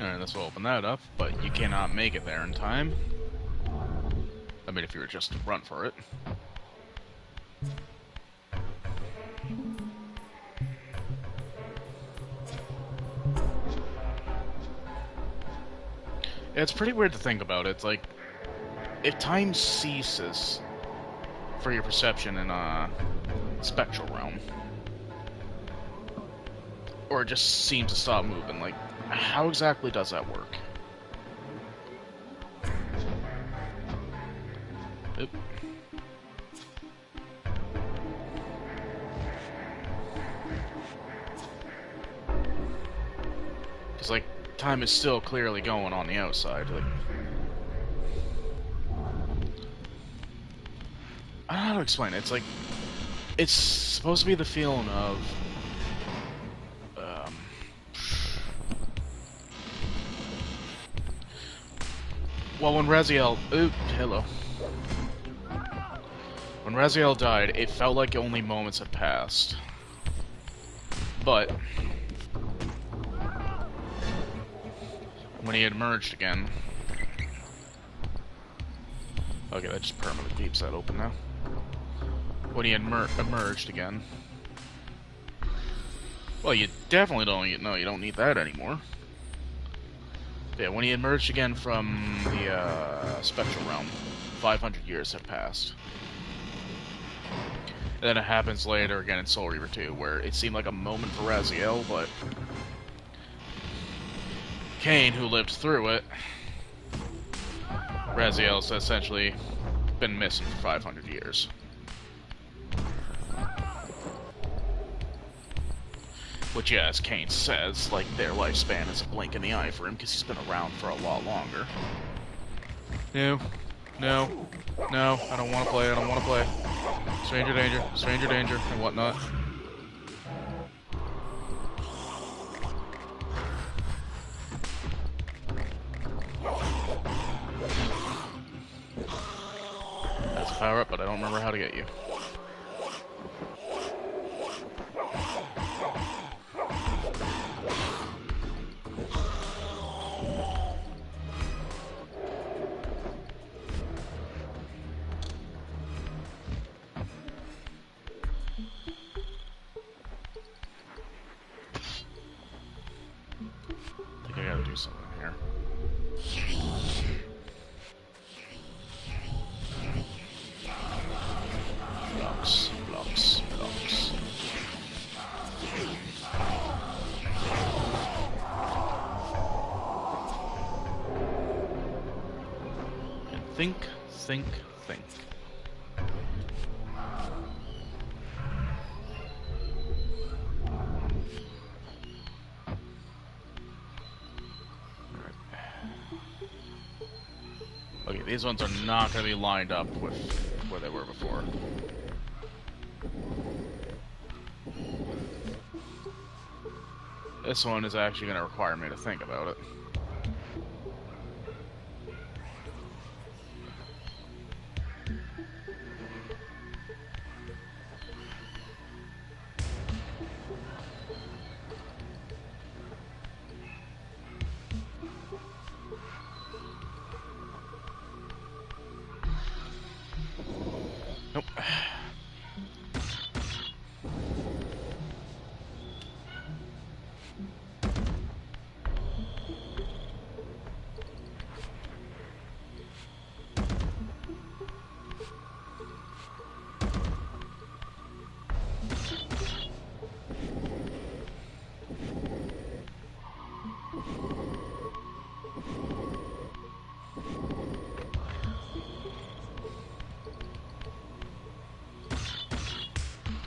Alright, this will open that up, but you cannot make it there in time. I mean, if you were just to run for it. Yeah, it's pretty weird to think about. It's like, if time ceases for your perception in a spectral realm, or it just seems to stop moving, like, how exactly does that work? Oop. Because, like, time is still clearly going on the outside. Like, I don't know how to explain it. It's like, it's supposed to be the feeling of, well, when Raziel... Ooh, hello. When Raziel died, it felt like only moments had passed. But... when he had emerged again... Okay, that just permanently keeps that open now. When he had emerged again... Well, you definitely don't... No, you don't need that anymore. Yeah, when he emerged again from the spectral realm, 500 years have passed. And then it happens later again in Soul Reaver 2, where it seemed like a moment for Raziel, but Cain, who lived through it, Raziel's essentially been missing for 500 years. Which, yeah, as Cain says, like, their lifespan is a blink in the eye for him, because he's been around for a lot longer. No. No. No. I don't want to play. I don't want to play. Stranger danger. Stranger danger. And whatnot. That's a power up, but I don't remember how to get you. I think I gotta do something here. Blocks, blocks, blocks. And think, think, think. Okay, these ones are not going to be lined up with where they were before. This one is actually going to require me to think about it. Nope.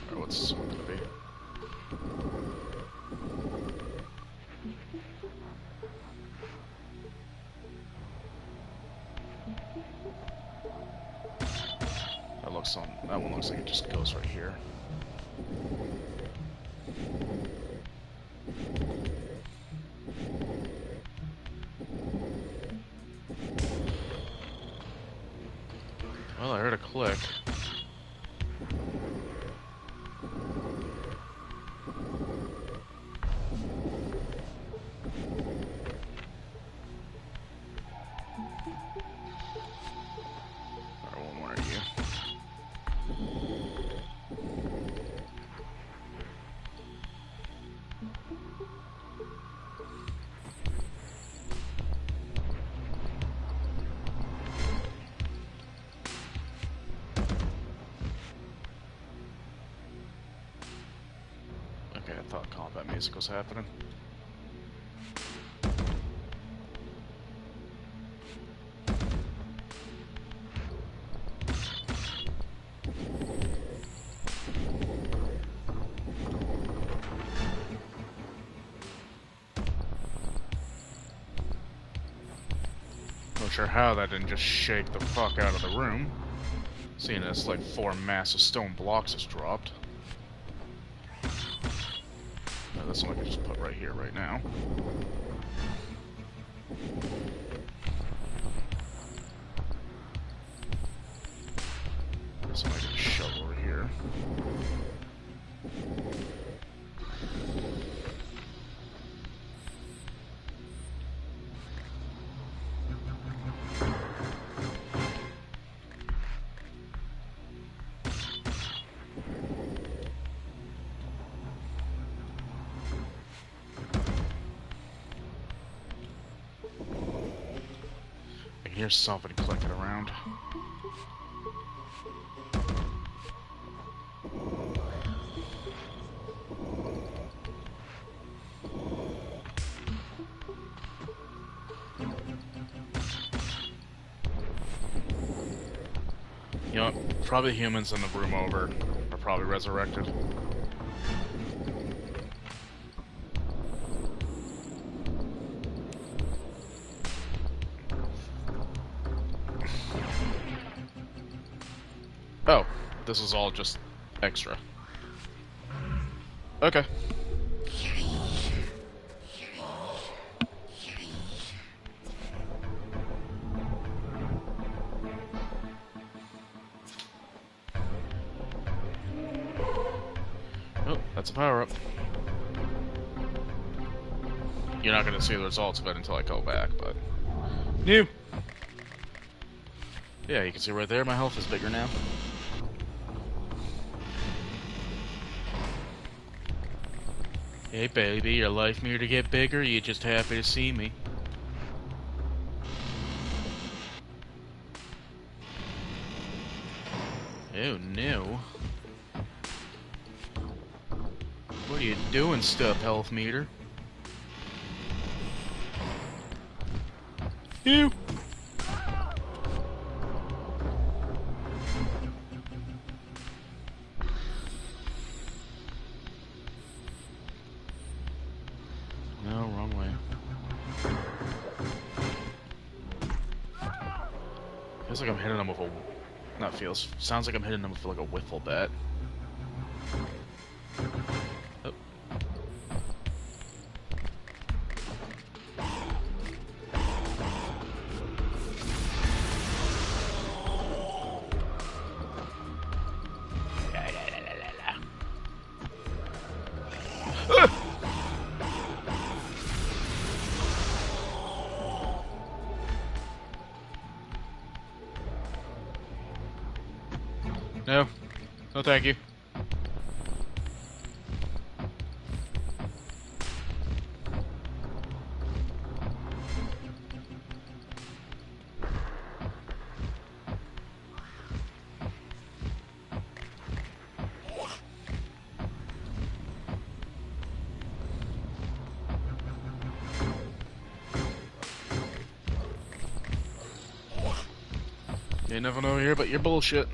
Alright, what's this one gonna be? That one looks like it just goes right here. Well, I heard a click. Alright, one more of you. Okay, I thought combat music was happening. Not sure how that didn't just shake the fuck out of the room. Seeing as like 4 massive stone blocks just dropped. Now, this one I can just put right here, right now. This one I can just shove over here. I can hear somebody clicking around. You know what? Probably humans in the room over are probably resurrected. Oh, this is all just extra. Okay. Oh, that's a power-up. You're not going to see the results of it until I go back, but... New! Yeah, you can see right there, my health is bigger now. Hey baby, your life meter to get bigger, you just happy to see me. Oh no. What are you doing, stuff health meter? Ew! No, wrong way. Feels like I'm hitting them with a... Not feels. Sounds like I'm hitting them with like a wiffle bat. Oh. No. No, thank you. You never know here, but you're bullshit.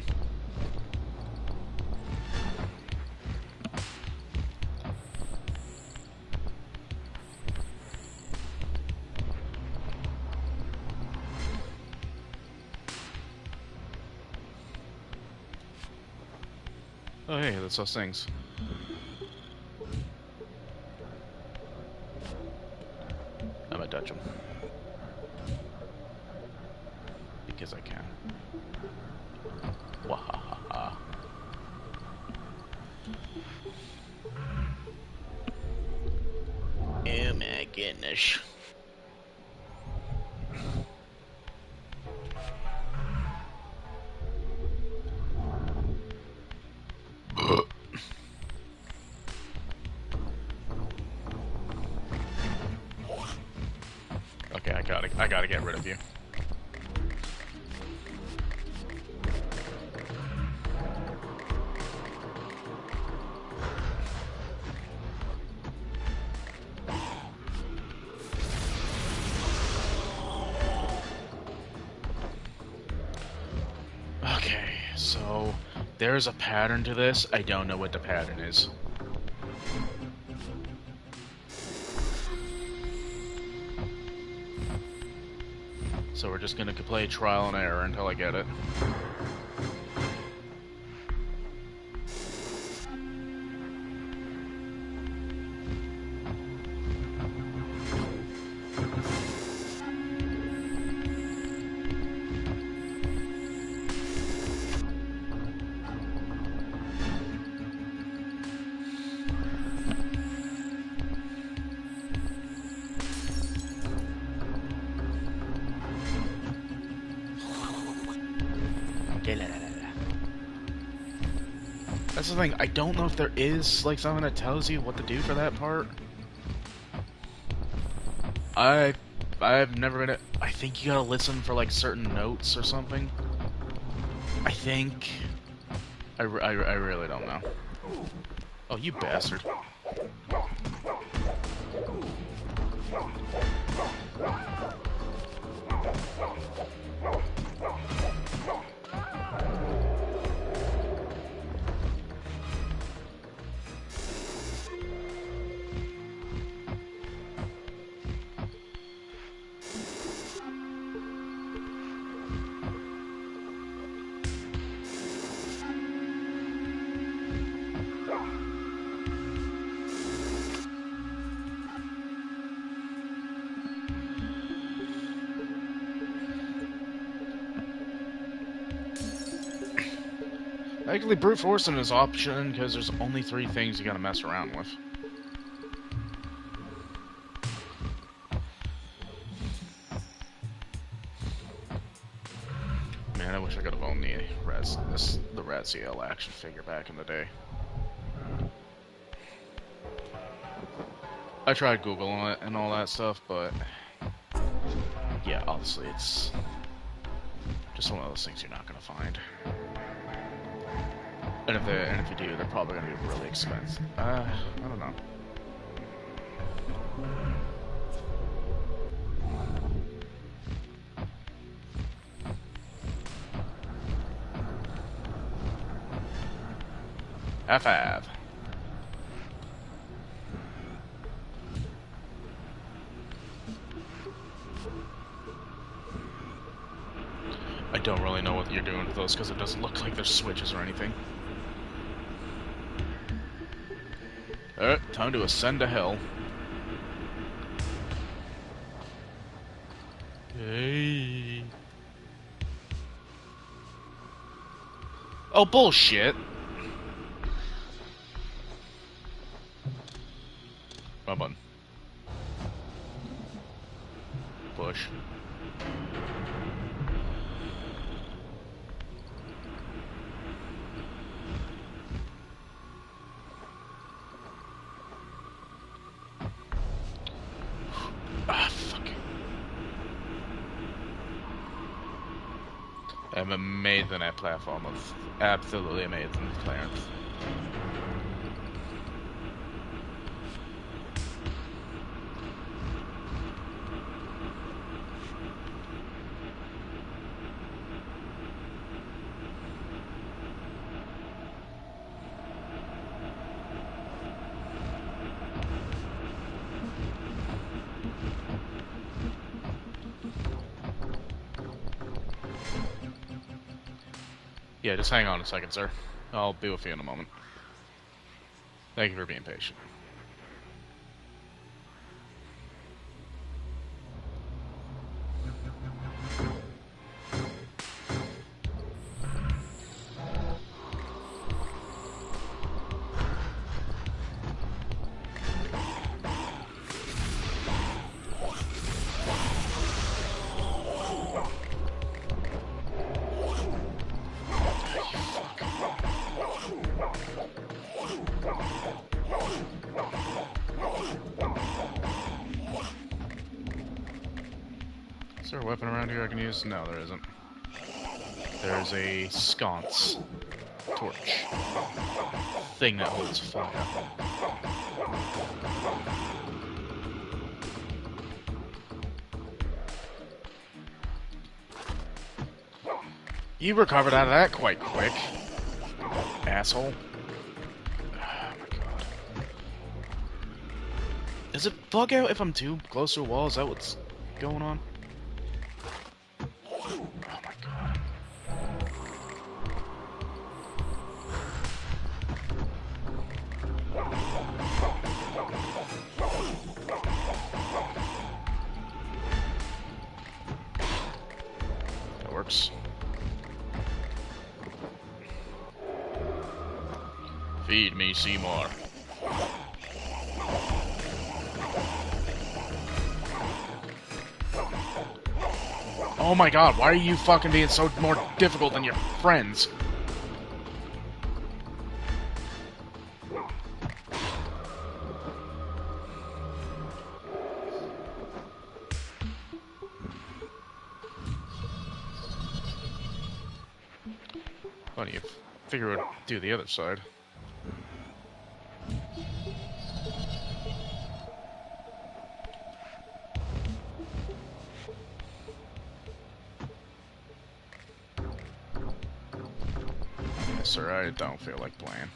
Oh, hey, that's those things. I'm gonna touch them. Because I can. Wahahaha. Oh my goodness. Okay, I gotta get rid of you. Okay, so there's a pattern to this. I don't know what the pattern is. So we're just gonna play trial and error until I get it. That's the thing, I don't know if there is, like, something that tells you what to do for that part. I've never been. I think you gotta listen for, like, certain notes or something. I think. I really don't know. Oh, you bastard. Actually, brute forcing is option because there's only 3 things you gotta mess around with. Man, I wish I could have owned the Raziel action figure back in the day. I tried Googling it and all that stuff, but yeah, obviously it's just one of those things you're not gonna find. And if you do, they're probably gonna be really expensive. I don't know. F5. I don't really know what you're doing with those because it doesn't look like there's switches or anything. Alright, time to ascend to hell. Hey. Oh, bullshit. Wrong button. Push. I'm amazing at platformers. Absolutely amazing, Clarence. Yeah, just hang on a second, sir. I'll be with you in a moment. Thank you for being patient. Is there a weapon around here I can use? No, there isn't. There's a sconce. Torch. Thing that holds fire. You recovered out of that quite quick. Asshole. Oh my god. Does it bug out if I'm too close to a wall? Is that what's going on? Oh my god. That works. Feed me, Seymour. Oh my god, why are you fucking being so more difficult than your friends? Funny, you figure it would do the other side. Yes, sir, I don't feel like playing.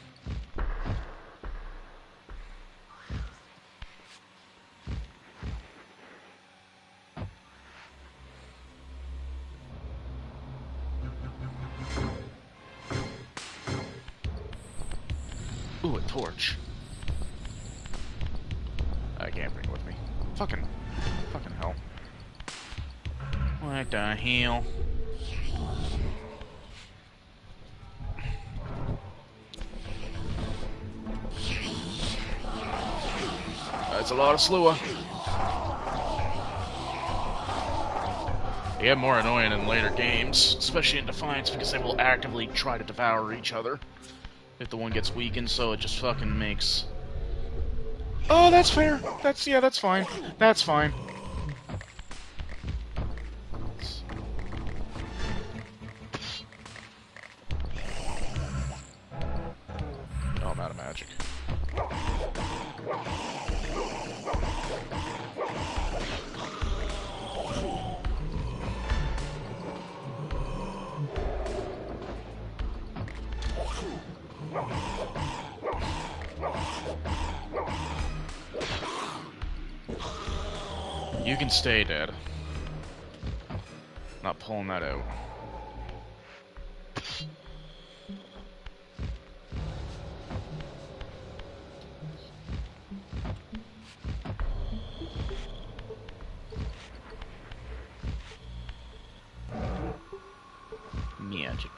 Ooh, a torch. I can't bring it with me. Fucking hell. What the hell? That's a lot of Slua. They get more annoying in later games, especially in Defiance, because they will actively try to devour each other if the one gets weakened, so it just fucking makes... Oh, that's fair. That's fine. That's fine. Oh, I'm out of magic. You can stay dead. Not pulling that out. Magic.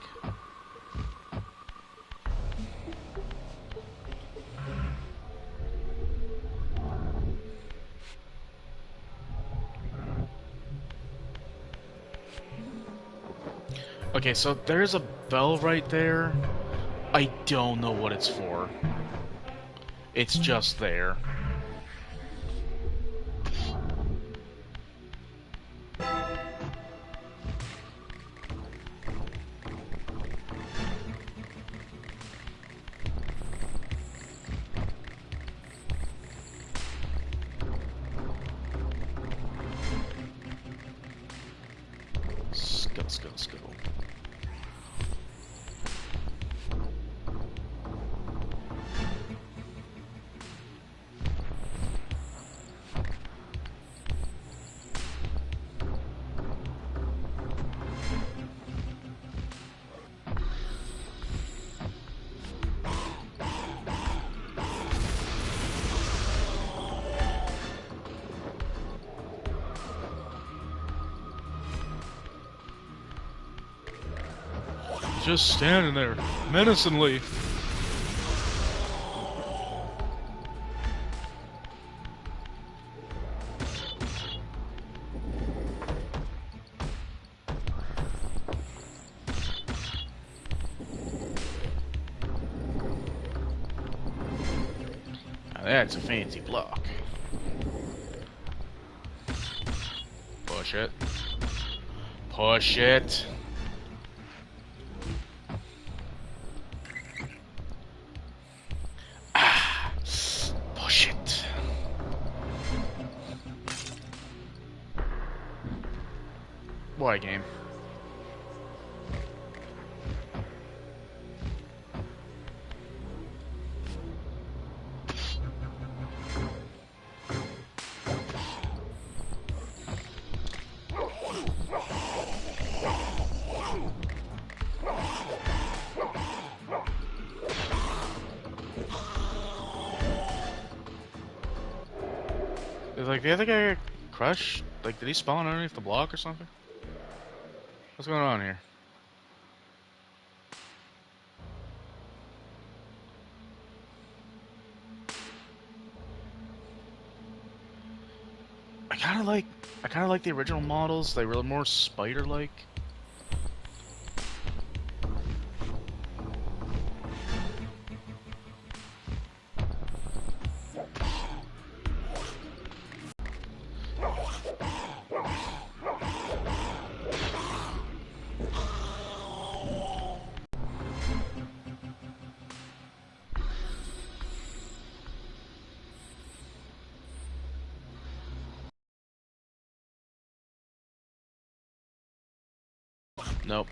Okay, so there's a bell right there. I don't know what it's for. It's just there. Let's go, let's go. Just standing there, menacingly. Now that's a fancy block. Push it. Push it. Push it. Why, game? Is like the other guy crushed? Like, did he spawn underneath the block or something? What's going on here? I kind of like the original models. They were more spider-like. Nope.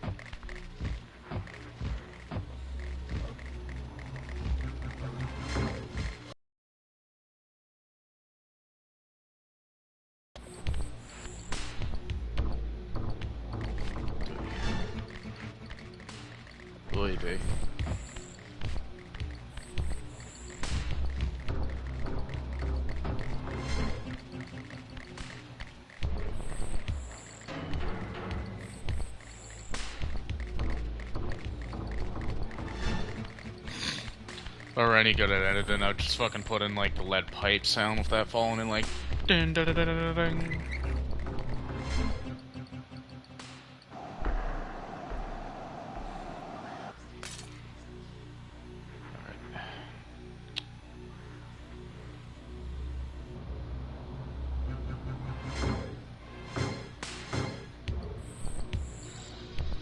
Baby. If I were any good at editing, I'd just fucking put in like the lead pipe sound with that falling in, like ding da da da da da ding.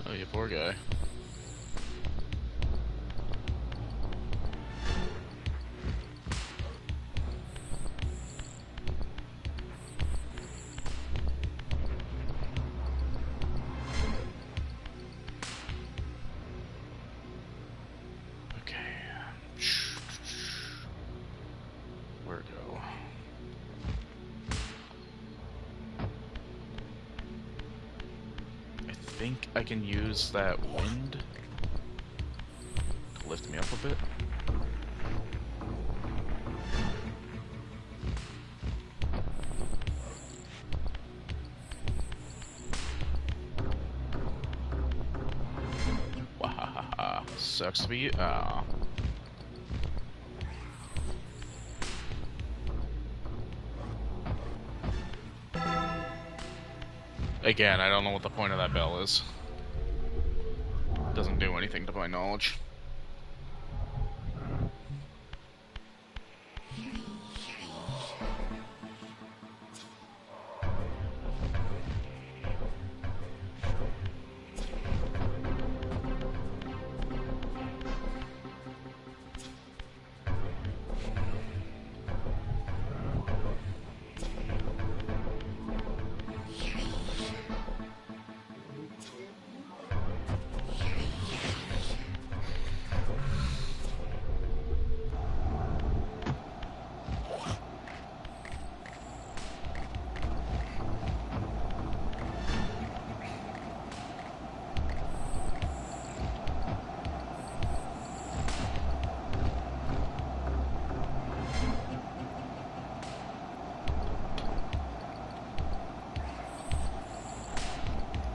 Oh, you poor guy. Where to go? I think I can use that wind to lift me up a bit. Wahahaha. Sucks to be you. Ah. Again, I don't know what the point of that bell is. Doesn't do anything to my knowledge.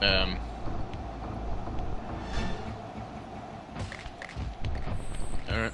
Um. Alright.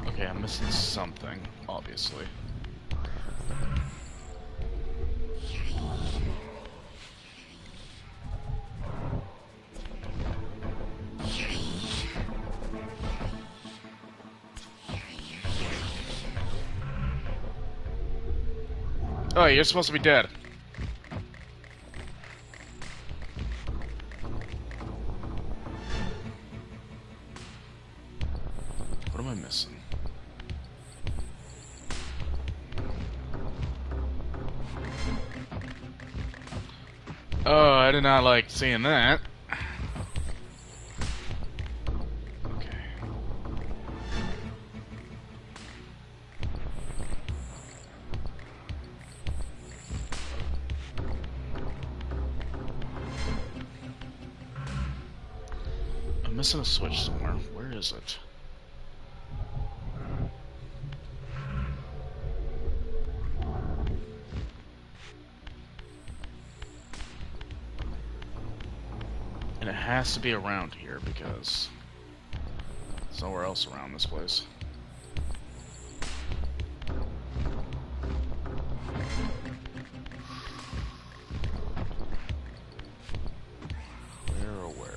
Okay, I'm missing something, obviously. Oh, you're supposed to be dead. What am I missing? Oh, I did not like seeing that. Okay. I'm missing a switch somewhere. Where is it? And it has to be around here because there's nowhere else around this place. Where or where?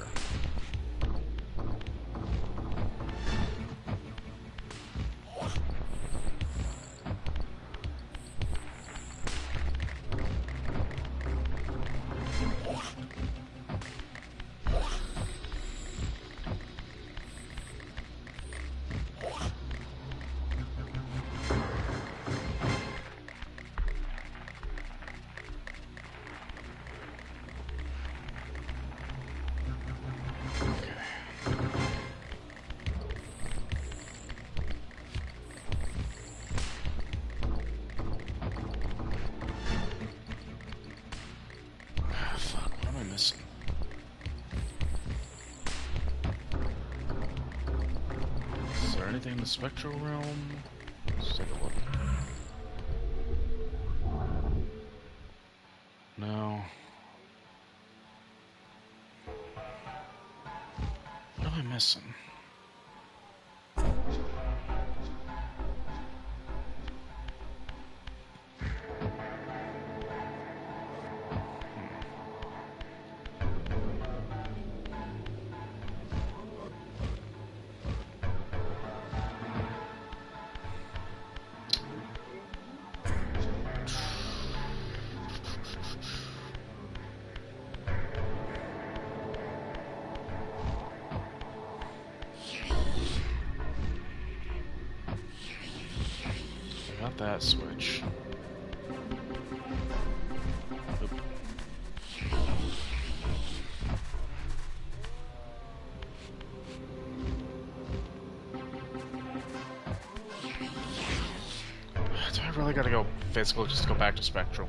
Fuck, what am I missing? Is there anything in the spectral realm? Let's take a look. No. What am I missing? I got that switch. Oop. Do I really gotta go physical just to go back to spectral?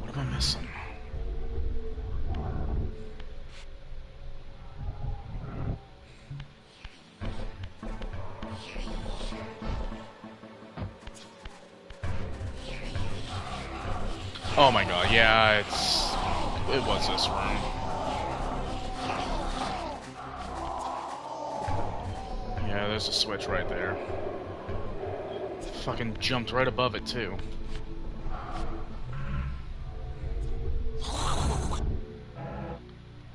What am I missing? Oh my god, yeah, it was this room. Yeah, there's a switch right there. Fucking jumped right above it too.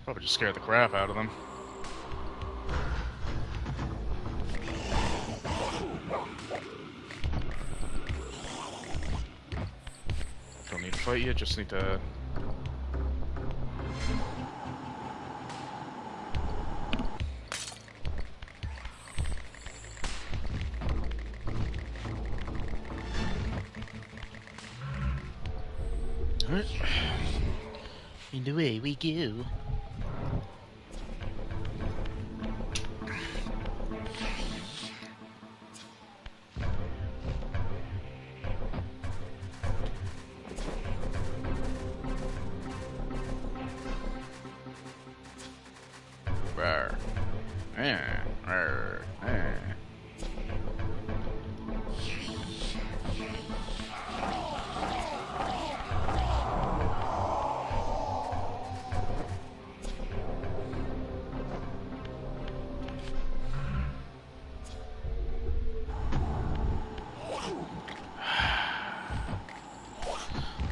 Probably just scared the crap out of them. fight you, just need to... Alright. And away we go. Rawr. Rawr.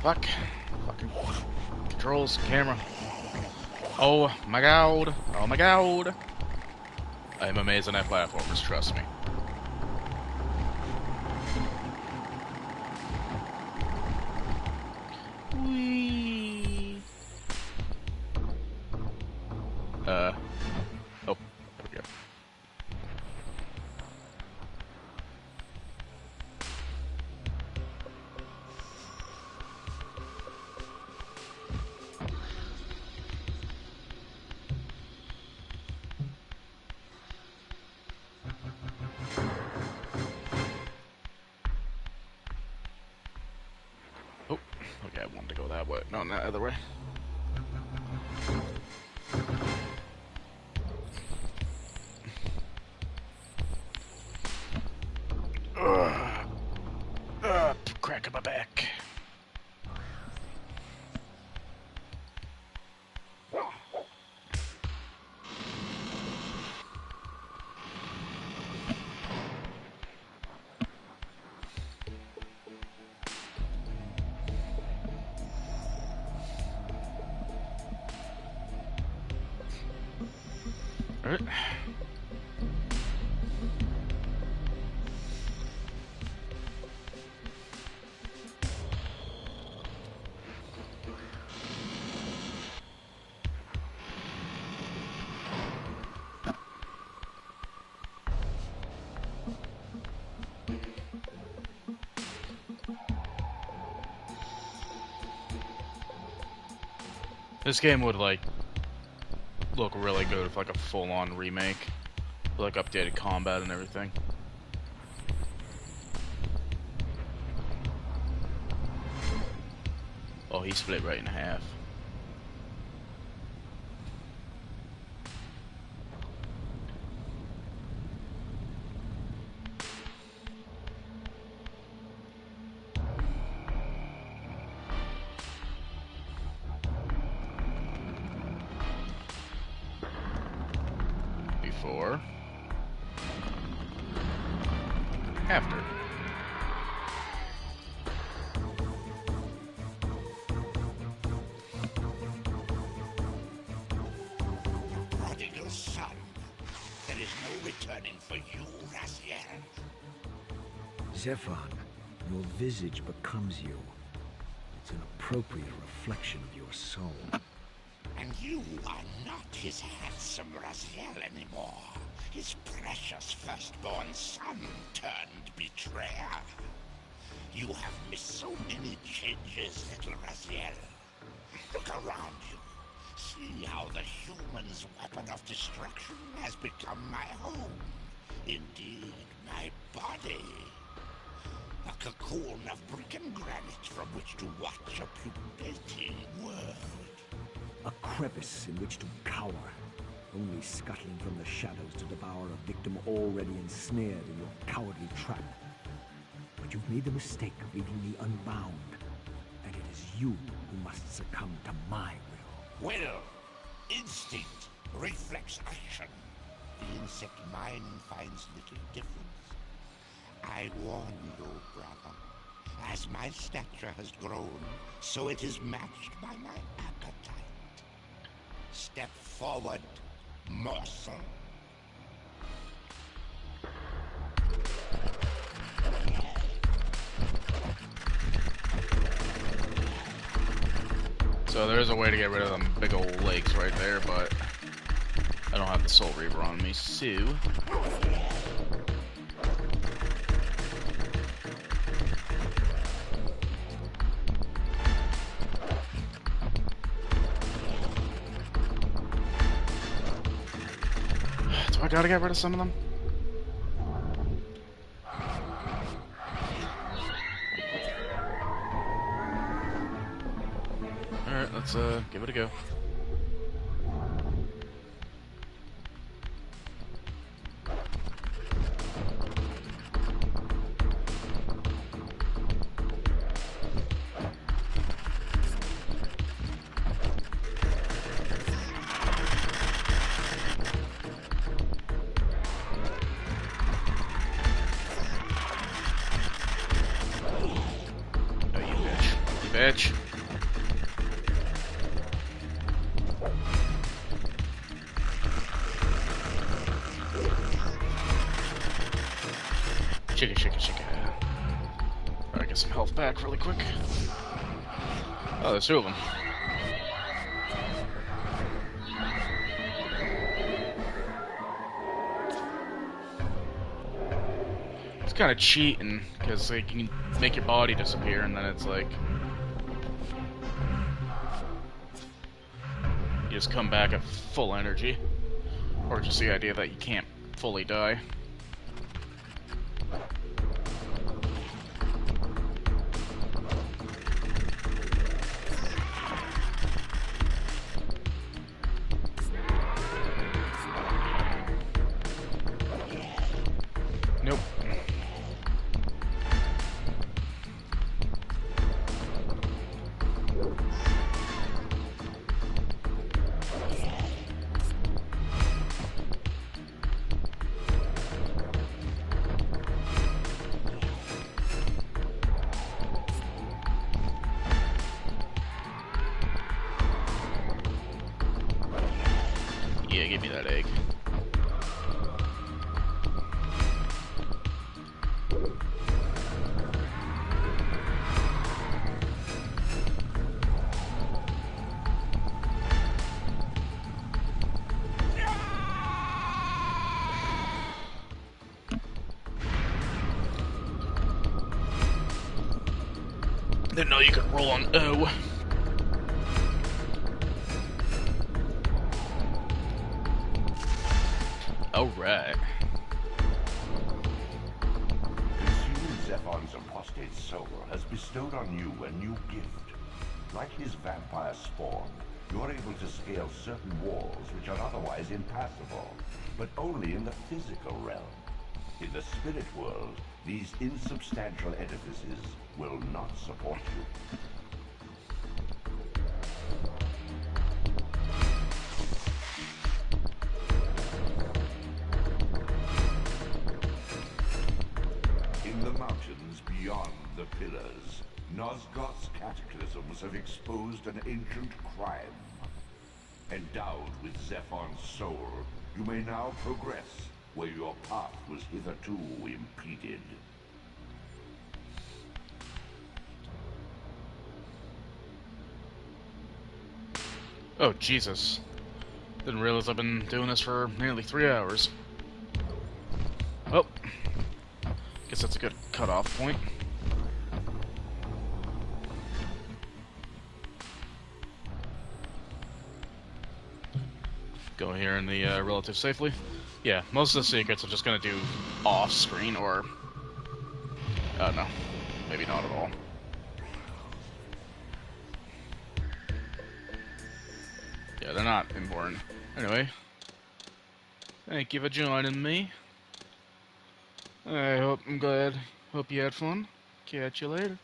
Fuck. Fucking controls, camera. Oh my god. Oh my god. I am amazing at platformers, trust me. Whee. Oh, there we go. Oh, okay, I wanted to go that way. No, not the other way. Crack in my back. Alright. This game would, like, look really good with, like, a full-on remake. With, like, updated combat and everything. Oh, he split right in half. Before. After. Prodigal son, there is no returning for you, Raziel. Zephyr, your visage becomes you. It's an appropriate reflection of your soul. And you are not his handsome Raziel anymore. His precious firstborn son turned betrayer. You have missed so many changes, little Raziel. Look around you. See how the human's weapon of destruction has become my home. Indeed, my body. A cocoon of brick and granite from which to watch a pupating world. A crevice in which to cower, only scuttling from the shadows to devour a victim already ensnared in your cowardly trap. But you've made the mistake of leaving me unbound, and it is you who must succumb to my will. Will, instinct, reflex action. The insect mind finds little difference. I warn you, brother. As my stature has grown, so it is matched by my appetite. Step forward, morsel. So there is a way to get rid of them big old legs right there, but I don't have the Soul Reaver on me, so... Do I gotta get rid of some of them? Alright, let's give it a go. Bitch. Shake it. Alright, get some health back really quick. Oh, there's two of them. It's kind of cheating, because like, you can make your body disappear, and then it's like... you just come back at full energy. Or just the idea that you can't fully die. Nope. Yeah, give me that egg. Didn't know you could roll on O. Alright. Consuming Zephon's apostate soul has bestowed on you a new gift. Like his vampire spawn, you are able to scale certain walls which are otherwise impassable, but only in the physical realm. In the spirit world, these insubstantial edifices will not support you. In the mountains beyond the pillars, Nosgoth's cataclysms have exposed an ancient crime. Endowed with Zephon's soul, you may now progress where your path was hitherto impeded. Oh, Jesus. Didn't realize I've been doing this for nearly 3 hours. Oh. Guess that's a good cutoff point. Go here in the relative safely. Yeah, most of the secrets I'm just gonna do off screen or... no. Maybe not at all. Yeah, they're not important. Anyway. Thank you for joining me. I'm glad. Hope you had fun. Catch you later.